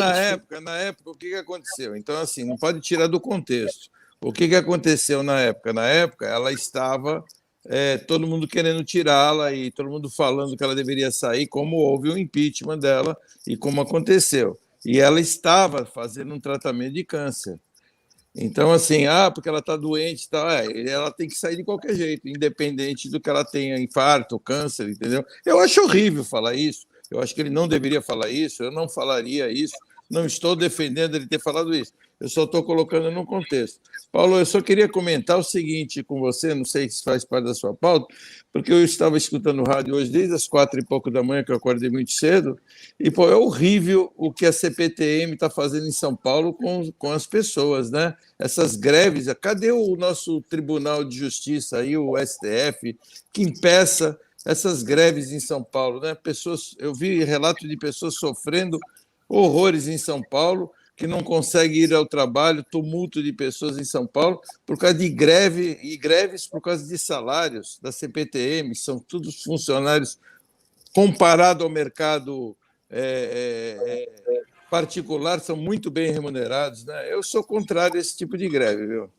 Na época, o que aconteceu? Então, assim, não pode tirar do contexto. O que aconteceu na época? Na época, ela estava todo mundo querendo tirá-la e todo mundo falando que ela deveria sair, como houve o impeachment dela e como aconteceu. E ela estava fazendo um tratamento de câncer. Então, assim, porque ela está doente e tal, ela tem que sair de qualquer jeito, independente do que ela tenha, infarto, câncer, entendeu? Eu acho horrível falar isso, eu acho que ele não deveria falar isso, eu não falaria isso, não estou defendendo ele ter falado isso, eu só estou colocando no contexto. Paulo, eu só queria comentar o seguinte com você, não sei se faz parte da sua pauta, porque eu estava escutando o rádio hoje desde as 4 e pouco da manhã, que eu acordei muito cedo, e é horrível o que a CPTM está fazendo em São Paulo com as pessoas, né? Essas greves, cadê o nosso Tribunal de Justiça aí, o STF, que impeça essas greves em São Paulo, né? Eu vi relato de pessoas sofrendo horrores em São Paulo, que não consegue ir ao trabalho, tumulto de pessoas em São Paulo, por causa de greve, e greves por causa de salários da CPTM, são todos funcionários, comparado ao mercado particular, são muito bem remunerados, né? Eu sou contrário a esse tipo de greve, viu?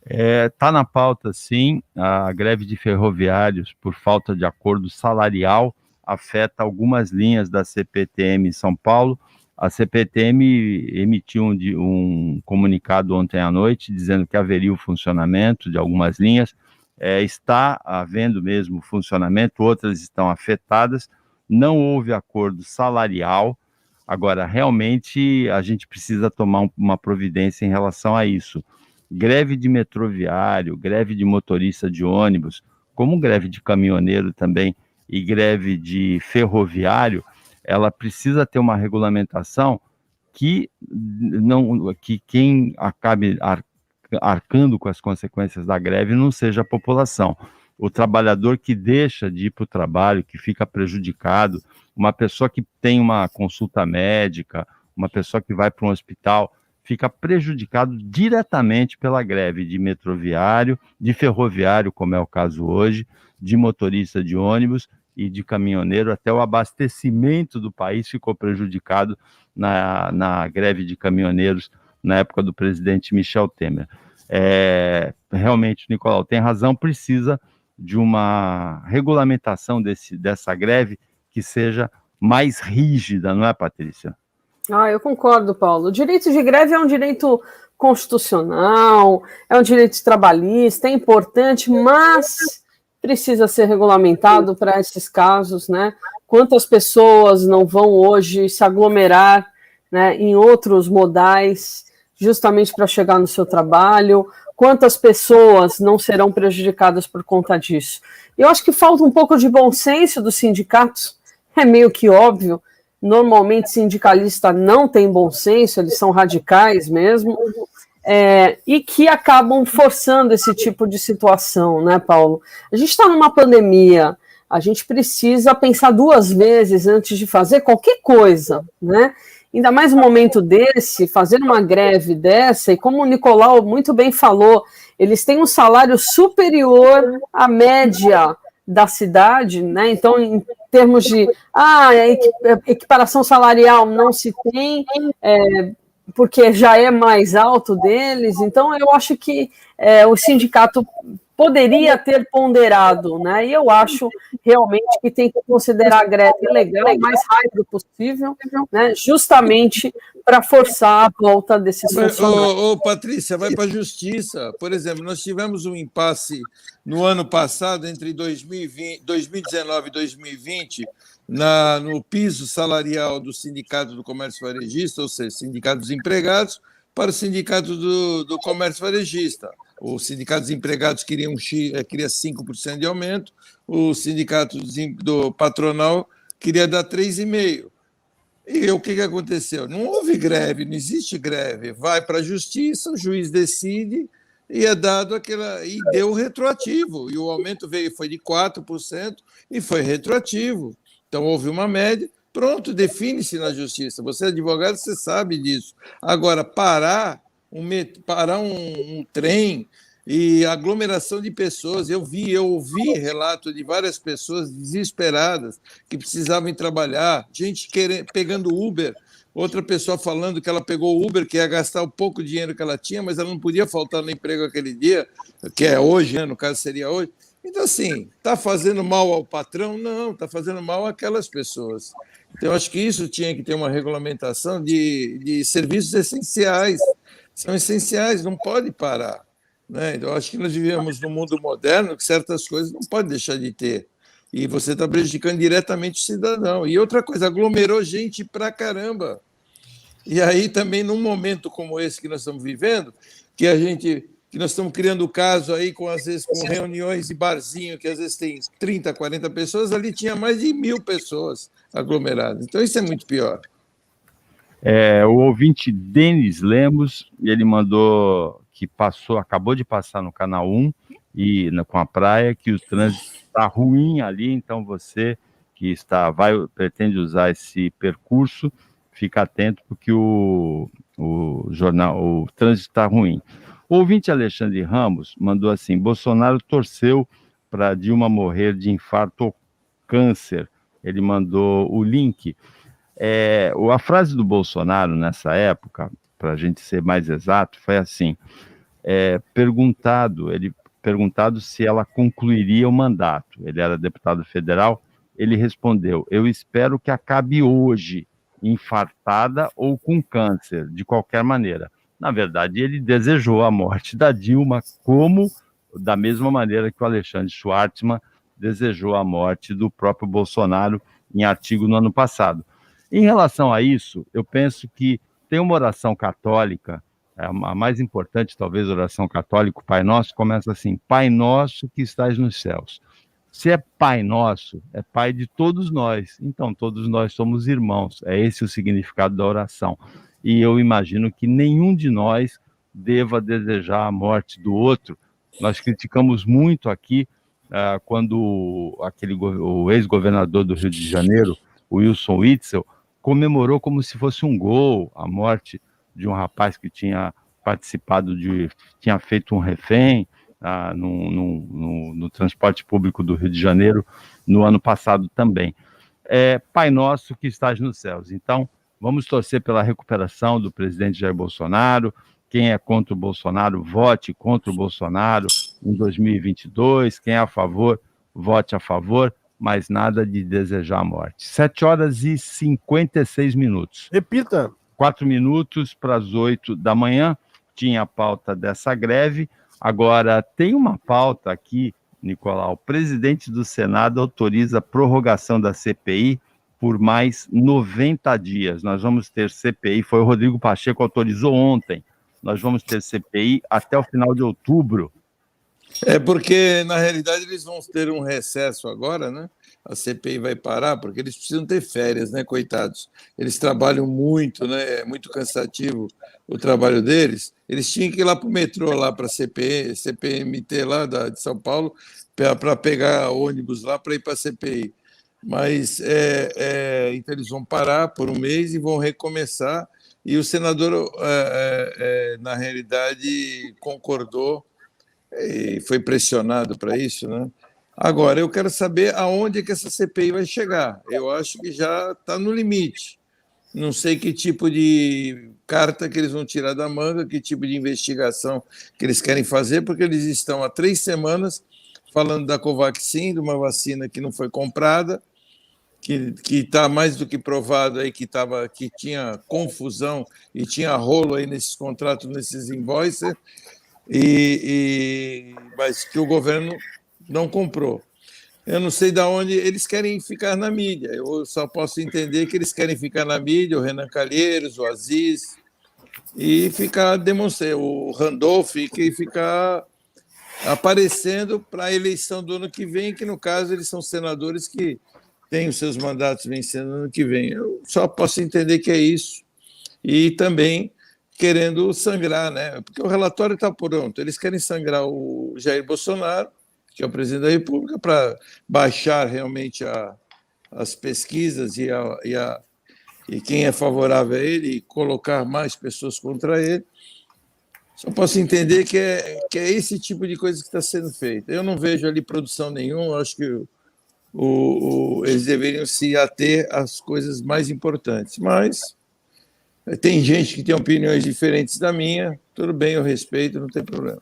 Está na pauta, sim, a greve de ferroviários por falta de acordo salarial afeta algumas linhas da CPTM em São Paulo. A CPTM emitiu um comunicado ontem à noite dizendo que haveria o funcionamento de algumas linhas. Está havendo mesmo funcionamento, outras estão afetadas. Não houve acordo salarial. Agora, realmente, a gente precisa tomar uma providência em relação a isso. Greve de metroviário, greve de motorista de ônibus, como greve de caminhoneiro também e greve de ferroviário, ela precisa ter uma regulamentação que quem acabe arcando com as consequências da greve não seja a população. O trabalhador que deixa de ir para o trabalho, que fica prejudicado, uma pessoa que tem uma consulta médica, uma pessoa que vai para um hospital, fica prejudicado diretamente pela greve de metroviário, de ferroviário, como é o caso hoje, de motorista de ônibus e de caminhoneiro. Até o abastecimento do país ficou prejudicado na greve de caminhoneiros na época do presidente Michel Temer. Realmente, Nicolau tem razão, precisa de uma regulamentação dessa greve que seja mais rígida, não é, Patrícia? Eu concordo, Paulo. O direito de greve é um direito constitucional, é um direito trabalhista, é importante, mas precisa ser regulamentado para esses casos, né? Quantas pessoas não vão hoje se aglomerar, né, em outros modais, justamente para chegar no seu trabalho? Quantas pessoas não serão prejudicadas por conta disso? Eu acho que falta um pouco de bom senso dos sindicatos, é meio que óbvio. Normalmente, sindicalista não tem bom senso, eles são radicais mesmo. e que acabam forçando esse tipo de situação, né, Paulo? A gente está numa pandemia, a gente precisa pensar 2 vezes antes de fazer qualquer coisa, né? Ainda mais um momento desse, fazer uma greve dessa, e como o Nicolau muito bem falou, eles têm um salário superior à média da cidade, né? Então, em termos de equiparação salarial não se tem, porque já é mais alto deles, então eu acho que o sindicato poderia ter ponderado, né? E eu acho realmente que tem que considerar a greve legal o mais rápido possível, né? Justamente para forçar a volta desses funcionários. Patrícia, vai para a justiça. Por exemplo, nós tivemos um impasse no ano passado, entre 2019 e 2020, no piso salarial do Sindicato do Comércio Varejista, ou seja, Sindicato dos Empregados, para o Sindicato do Comércio Varejista. O Sindicato dos Empregados queria 5% de aumento, o Sindicato do Patronal queria dar 3,5%. E o que aconteceu? Não houve greve, não existe greve. Vai para a justiça, o juiz decide e é dado e deu retroativo. E o aumento foi de 4% e foi retroativo. Então houve uma média, pronto, define-se na justiça. Você é advogado, você sabe disso. Agora, parar um trem e aglomeração de pessoas. Eu ouvi relato de várias pessoas desesperadas que precisavam ir trabalhar, gente pegando Uber, outra pessoa falando que ela pegou Uber, que ia gastar o pouco dinheiro que ela tinha, mas ela não podia faltar no emprego aquele dia, que é hoje, né? No caso seria hoje. Então, assim, está fazendo mal ao patrão? Não, está fazendo mal àquelas pessoas. Então, eu acho que isso tinha que ter uma regulamentação de serviços essenciais. São essenciais, não pode parar. Né? Então, eu acho que nós vivemos num mundo moderno que certas coisas não pode deixar de ter. E você está prejudicando diretamente o cidadão. E outra coisa, aglomerou gente pra caramba. E aí também, num momento como esse que nós estamos vivendo, que nós estamos criando caso aí, às vezes, com reuniões e barzinho, que às vezes tem 30, 40 pessoas, ali tinha mais de 1.000 pessoas aglomeradas. Então, isso é muito pior. O ouvinte Denis Lemos, ele mandou que acabou de passar no Canal 1 e com a praia, que o trânsito está ruim ali, então você que pretende usar esse percurso, fica atento, porque o trânsito está ruim. O ouvinte Alexandre Ramos mandou assim: Bolsonaro torceu para Dilma morrer de infarto ou câncer. Ele mandou o link. A frase do Bolsonaro nessa época, para a gente ser mais exato, foi assim: perguntado se ela concluiria o mandato. Ele era deputado federal. Ele respondeu: eu espero que acabe hoje, infartada ou com câncer, de qualquer maneira. Na verdade, ele desejou a morte da Dilma, da mesma maneira que o Alexandre Schwartzman desejou a morte do próprio Bolsonaro em artigo no ano passado. Em relação a isso, eu penso que tem uma oração católica, a mais importante, talvez, a oração católica, o Pai Nosso, começa assim: Pai Nosso que estás nos céus. Se é Pai Nosso, é Pai de todos nós. Então, todos nós somos irmãos. É esse o significado da oração. E eu imagino que nenhum de nós deva desejar a morte do outro. Nós criticamos muito aqui, quando o ex-governador do Rio de Janeiro, Wilson Witzel, comemorou como se fosse um gol a morte de um rapaz que tinha tinha feito um refém no transporte público do Rio de Janeiro no ano passado também. Pai Nosso que estás nos céus. Então, vamos torcer pela recuperação do presidente Jair Bolsonaro. Quem é contra o Bolsonaro, vote contra o Bolsonaro em 2022. Quem é a favor, vote a favor. Mas nada de desejar a morte. 7h56. Repita. 4 minutos para as 8 da manhã. Tinha a pauta dessa greve. Agora, tem uma pauta aqui, Nicolau. O presidente do Senado autoriza a prorrogação da CPI por mais 90 dias. Nós vamos ter CPI, foi o Rodrigo Pacheco que autorizou ontem. Nós vamos ter CPI até o final de outubro. É porque, na realidade, eles vão ter um recesso agora, né? A CPI vai parar, porque eles precisam ter férias, né, coitados? Eles trabalham muito, né? É muito cansativo o trabalho deles. Eles tinham que ir lá para o metrô, lá para a CPMT lá de São Paulo, para pegar ônibus lá para ir para a CPI. Mas então eles vão parar por um mês e vão recomeçar. E o senador, na realidade, concordou e foi pressionado para isso, né? Agora, eu quero saber aonde é que essa CPI vai chegar. Eu acho que já está no limite. Não sei que tipo de carta que eles vão tirar da manga, que tipo de investigação que eles querem fazer, porque eles estão há 3 semanas falando da Covaxin, de uma vacina que não foi comprada, que está mais do que provado aí que tinha confusão e tinha rolo aí nesses contratos, nesses invoices, mas que o governo não comprou. Eu não sei de onde eles querem ficar na mídia. Eu só posso entender que eles querem ficar na mídia, o Renan Calheiros, o Aziz, e ficar demonstrando, o Randolph, e ficar aparecendo para a eleição do ano que vem, que no caso eles são senadores que têm os seus mandatos vencendo no ano que vem. Eu só posso entender que é isso. E também querendo sangrar, né? Porque o relatório está pronto. Eles querem sangrar o Jair Bolsonaro, que é o presidente da República, para baixar realmente as pesquisas e quem é favorável a ele e colocar mais pessoas contra ele. Só posso entender que é esse tipo de coisa que está sendo feita. Eu não vejo ali produção nenhuma, acho que eles deveriam se ater às coisas mais importantes. Mas tem gente que tem opiniões diferentes da minha, tudo bem, eu respeito, não tem problema.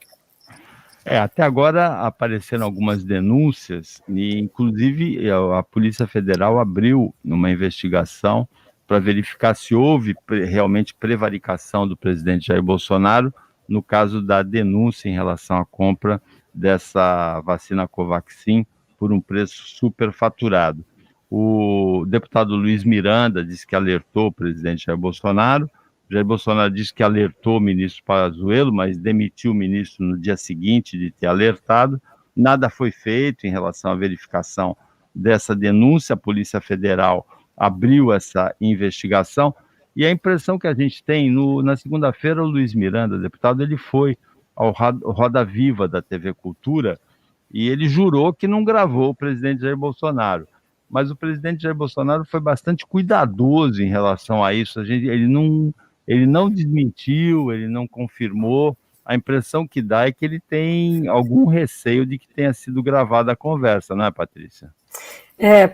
Até agora apareceram algumas denúncias, e inclusive a Polícia Federal abriu uma investigação para verificar se houve realmente prevaricação do presidente Jair Bolsonaro no caso da denúncia em relação à compra dessa vacina Covaxin por um preço superfaturado. O deputado Luiz Miranda disse que alertou o presidente Jair Bolsonaro. Jair Bolsonaro disse que alertou o ministro Pazuello, mas demitiu o ministro no dia seguinte de ter alertado. Nada foi feito em relação à verificação dessa denúncia. A Polícia Federal abriu essa investigação. E a impressão que a gente tem, na segunda-feira, o Luiz Miranda, deputado, ele foi ao Roda Viva da TV Cultura e ele jurou que não gravou o presidente Jair Bolsonaro. Mas o presidente Jair Bolsonaro foi bastante cuidadoso em relação a isso. Ele não desmentiu, ele não confirmou. A impressão que dá é que ele tem algum receio de que tenha sido gravada a conversa, não é, Patrícia?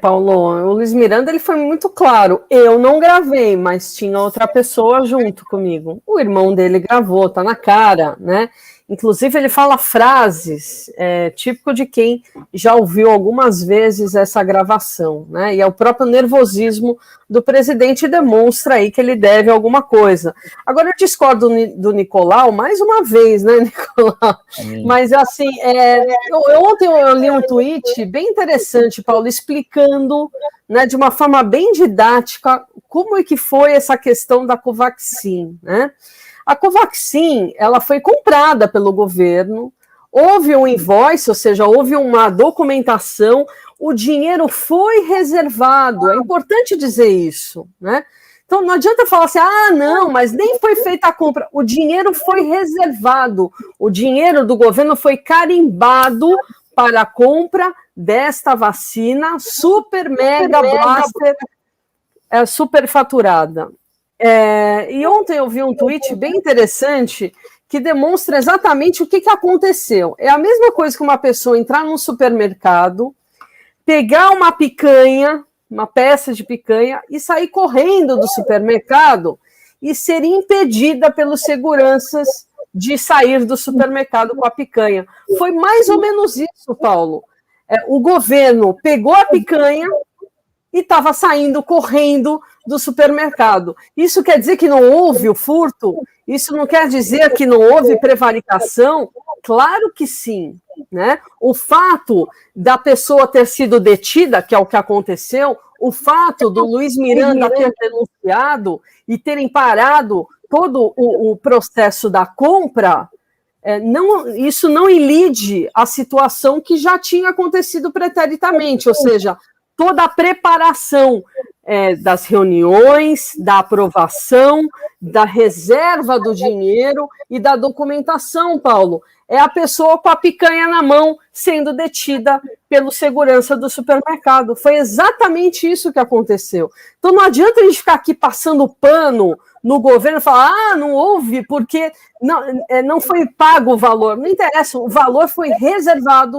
Paulo, o Luiz Miranda ele foi muito claro. Eu não gravei, mas tinha outra pessoa junto comigo. O irmão dele gravou, tá na cara, né? Inclusive, ele fala frases típico de quem já ouviu algumas vezes essa gravação, né? E é o próprio nervosismo do presidente demonstra aí que ele deve alguma coisa. Agora, eu discordo do Nicolau mais uma vez, né, Nicolau? Mas, assim, ontem eu li um tweet bem interessante, Paulo, explicando, né, de uma forma bem didática como é que foi essa questão da Covaxin, né? A Covaxin, ela foi comprada pelo governo, houve um invoice, ou seja, houve uma documentação, o dinheiro foi reservado, é importante dizer isso, né? Então não adianta falar assim, não, mas nem foi feita a compra, o dinheiro foi reservado, o dinheiro do governo foi carimbado para a compra desta vacina super mega blaster superfaturada. E ontem eu vi um tweet bem interessante que demonstra exatamente o que aconteceu. É a mesma coisa que uma pessoa entrar num supermercado, pegar uma picanha, uma peça de picanha, e sair correndo do supermercado e ser impedida pelos seguranças de sair do supermercado com a picanha. Foi mais ou menos isso, Paulo. O governo pegou a picanha e estava saindo correndo do supermercado. Isso quer dizer que não houve o furto? Isso não quer dizer que não houve prevaricação? Claro que sim, né? O fato da pessoa ter sido detida, que é o que aconteceu, o fato do Luiz Miranda ter denunciado e terem parado todo o processo da compra, isso não ilide a situação que já tinha acontecido preternamente, ou seja, toda a preparação das reuniões, da aprovação, da reserva do dinheiro e da documentação, Paulo. É a pessoa com a picanha na mão sendo detida pelo segurança do supermercado. Foi exatamente isso que aconteceu. Então não adianta a gente ficar aqui passando pano no governo e falar, não houve, porque não foi pago o valor. Não interessa, o valor foi reservado.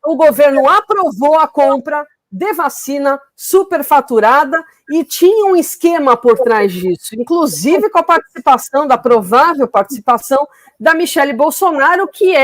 O governo aprovou a compra de vacina superfaturada e tinha um esquema por trás disso, inclusive com a participação, da provável participação da Michele Bolsonaro, que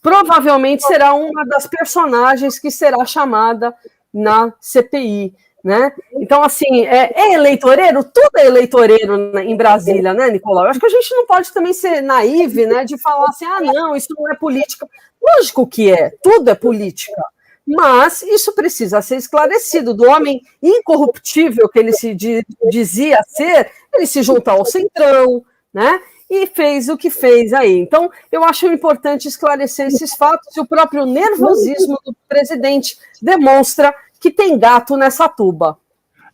provavelmente será uma das personagens que será chamada na CPI, né? Então, assim, é eleitoreiro? Tudo é eleitoreiro em Brasília, né, Nicolau? Eu acho que a gente não pode também ser naive, né, de falar assim, não, isso não é política. Lógico que tudo é política. Mas isso precisa ser esclarecido. Do homem incorruptível que ele se dizia ser, ele se juntou ao Centrão, né? E fez o que fez aí. Então, eu acho importante esclarecer esses fatos, e o próprio nervosismo do presidente demonstra que tem gato nessa tuba.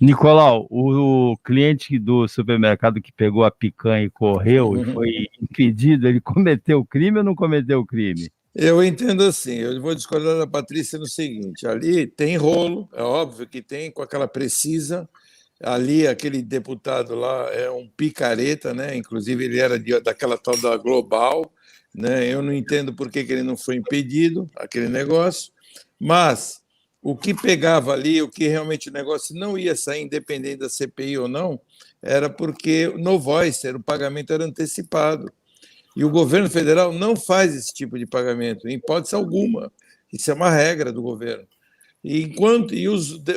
Nicolau, o cliente do supermercado que pegou a picanha e correu e foi impedido, ele cometeu crime ou não cometeu crime? Eu entendo assim, eu vou discordar da Patrícia no seguinte, ali tem rolo, é óbvio que tem, com aquela precisa, ali aquele deputado lá é um picareta, né? Inclusive ele era daquela tal da Global, né? Eu não entendo por que ele não foi impedido, aquele negócio, mas o que pegava ali, o que realmente o negócio não ia sair, independente da CPI ou não, era porque no Voicer o pagamento era antecipado. E o governo federal não faz esse tipo de pagamento, em hipótese alguma. Isso é uma regra do governo.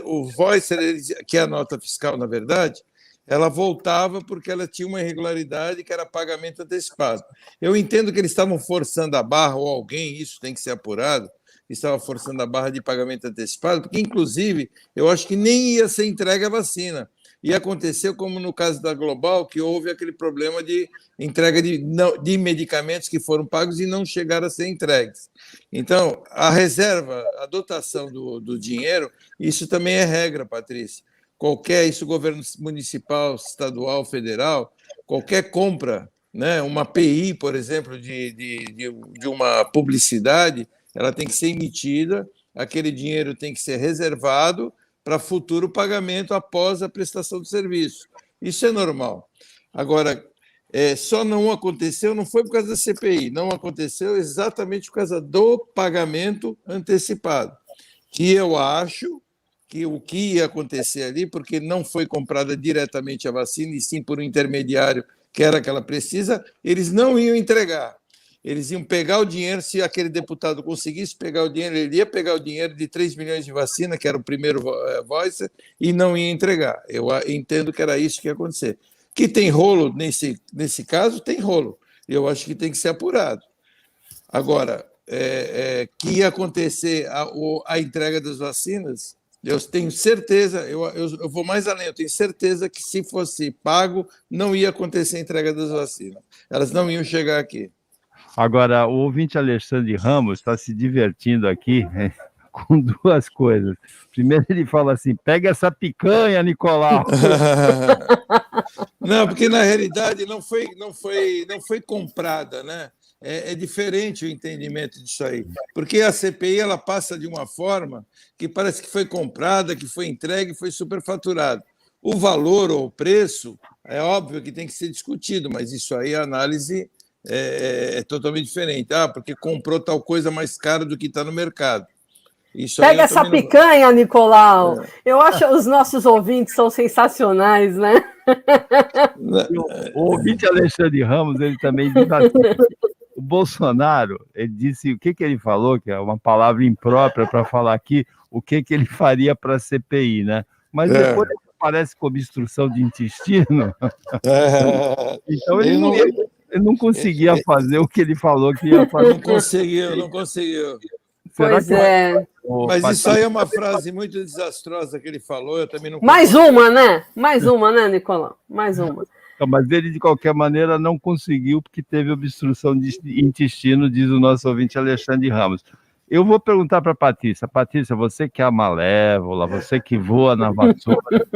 O Voicer, que é a nota fiscal, na verdade, ela voltava porque ela tinha uma irregularidade que era pagamento antecipado. Eu entendo que eles estavam forçando a barra, ou alguém, isso tem que ser apurado, estava forçando a barra de pagamento antecipado, porque, inclusive, eu acho que nem ia ser entregue a vacina. E aconteceu como no caso da Global, que houve aquele problema de entrega de medicamentos que foram pagos e não chegaram a ser entregues. Então, a reserva, a dotação do dinheiro, isso também é regra, Patrícia. Isso governo municipal, estadual, federal, qualquer compra, né, uma PI, por exemplo, de uma publicidade, ela tem que ser emitida, aquele dinheiro tem que ser reservado para futuro pagamento após a prestação do serviço. Isso é normal. Agora, só não aconteceu, não foi por causa da CPI, não aconteceu exatamente por causa do pagamento antecipado, que eu acho que o que ia acontecer ali, porque não foi comprada diretamente a vacina, e sim por um intermediário, que era que ela precisa, eles não iam entregar. Eles iam pegar o dinheiro, se aquele deputado conseguisse pegar o dinheiro, ele ia pegar o dinheiro de 3 milhões de vacina, que era o primeiro Voice, e não ia entregar. Eu entendo que era isso que ia acontecer. Que tem rolo nesse caso, tem rolo. Eu acho que tem que ser apurado. Agora, que ia acontecer a entrega das vacinas, eu tenho certeza, eu vou mais além, eu tenho certeza que se fosse pago, não ia acontecer a entrega das vacinas. Elas não iam chegar aqui. Agora, o ouvinte Alexandre Ramos está se divertindo aqui com duas coisas. Primeiro ele fala assim, pega essa picanha, Nicolau. Não, porque na realidade não foi comprada, né? É diferente o entendimento disso aí. Porque a CPI ela passa de uma forma que parece que foi comprada, que foi entregue, foi superfaturado. O valor ou o preço, é óbvio que tem que ser discutido, mas isso aí a análise é totalmente diferente. Porque comprou tal coisa mais cara do que está no mercado. Isso pega essa picanha, Nicolau. Eu acho que os nossos ouvintes são sensacionais, né? O ouvinte Alexandre Ramos, ele também diz assim, o Bolsonaro, ele disse, o que ele falou, que é uma palavra imprópria para falar aqui, o que ele faria para a CPI, né? Mas depois parece com obstrução de intestino. Então ele não conseguia fazer o que ele falou que ia fazer. Não conseguiu. Pois é. Mas isso aí é uma frase muito desastrosa que ele falou, eu também não... Mais uma, né, Nicolau? Mais uma. Mas ele, de qualquer maneira, não conseguiu, porque teve obstrução de intestino, diz o nosso ouvinte Alexandre Ramos. Eu vou perguntar para a Patrícia. Patrícia, você que é a malévola, você que voa na vassoura,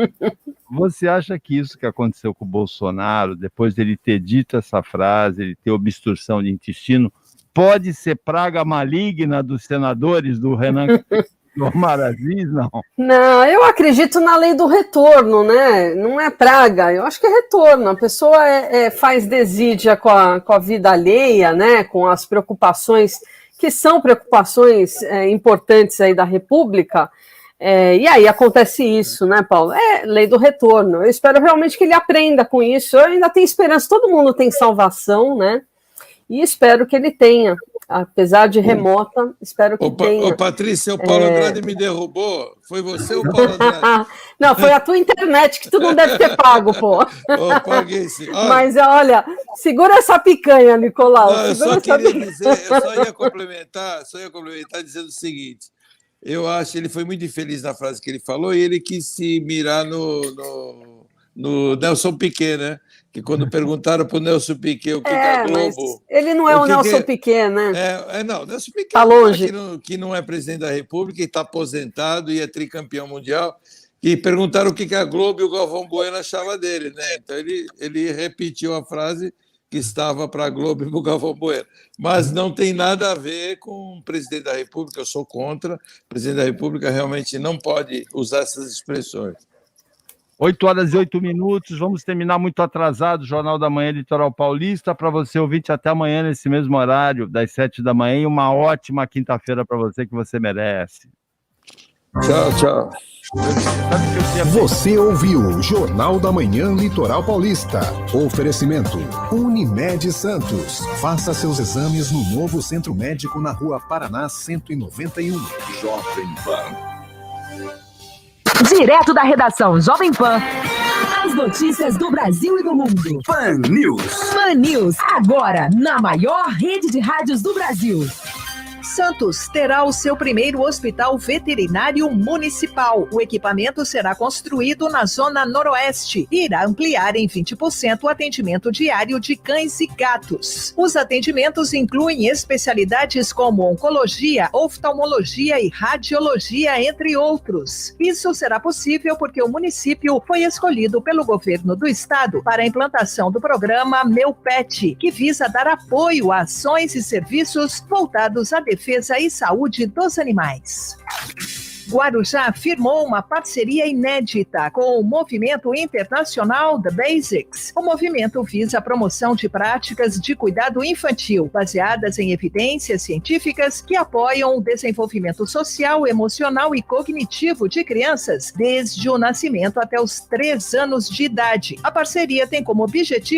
você acha que isso que aconteceu com o Bolsonaro, depois dele ter dito essa frase, ele ter obstrução de intestino, pode ser praga maligna dos senadores, do Renan do Omar Aziz, não? Não, eu acredito na lei do retorno, né? Não é praga, eu acho que é retorno. A pessoa faz desídia com a vida alheia, né? Com as preocupações, que são preocupações importantes aí da República, e aí acontece isso, né, Paulo? É lei do retorno. Eu espero realmente que ele aprenda com isso. Eu ainda tenho esperança, todo mundo tem salvação, né? E espero que ele tenha, apesar de remota, espero que tenha. Ô, Patrícia, o Paulo Andrade me derrubou. Foi você ou o Paulo Andrade? Não, foi a tua internet que tu não deve ter pago, pô. Paguei sim. Olha, mas olha, segura essa picanha, Nicolau. Não, eu só queria dizer, eu só ia complementar dizendo o seguinte. Eu acho que ele foi muito infeliz na frase que ele falou e ele quis se mirar no Nelson Piquet, né? Que quando perguntaram para o Nelson Piquet o que é a Globo... Ele não é o Nelson Piquet, né? Não, Nelson Piquet tá longe. Que não é presidente da República, está aposentado e é tricampeão mundial, e perguntaram o que a Globo e o Galvão Bueno achavam dele, né? Então ele repetiu a frase que estava para a Globo e para o Galvão Bueno. Mas não tem nada a ver com o presidente da República, eu sou contra. O presidente da República realmente não pode usar essas expressões. 8h08, vamos terminar muito atrasado o Jornal da Manhã Litoral Paulista. Para você, ouvinte, até amanhã nesse mesmo horário, das 7 da manhã, e uma ótima quinta-feira para você que você merece. Tchau, tchau. Você ouviu Jornal da Manhã Litoral Paulista. Oferecimento Unimed Santos. Faça seus exames no novo Centro Médico na Rua Paraná 191. Jovem Pan. Direto da redação Jovem Pan. As notícias do Brasil e do mundo. Pan News. Pan News, agora na maior rede de rádios do Brasil. Santos terá o seu primeiro hospital veterinário municipal. O equipamento será construído na zona noroeste e irá ampliar em 20% o atendimento diário de cães e gatos. Os atendimentos incluem especialidades como oncologia, oftalmologia e radiologia, entre outros. Isso será possível porque o município foi escolhido pelo governo do estado para a implantação do programa Meu Pet, que visa dar apoio a ações e serviços voltados à defesa e saúde dos animais. Guarujá firmou uma parceria inédita com o movimento internacional The Basics. O movimento visa a promoção de práticas de cuidado infantil, baseadas em evidências científicas que apoiam o desenvolvimento social, emocional e cognitivo de crianças, desde o nascimento até os 3 anos de idade. A parceria tem como objetivo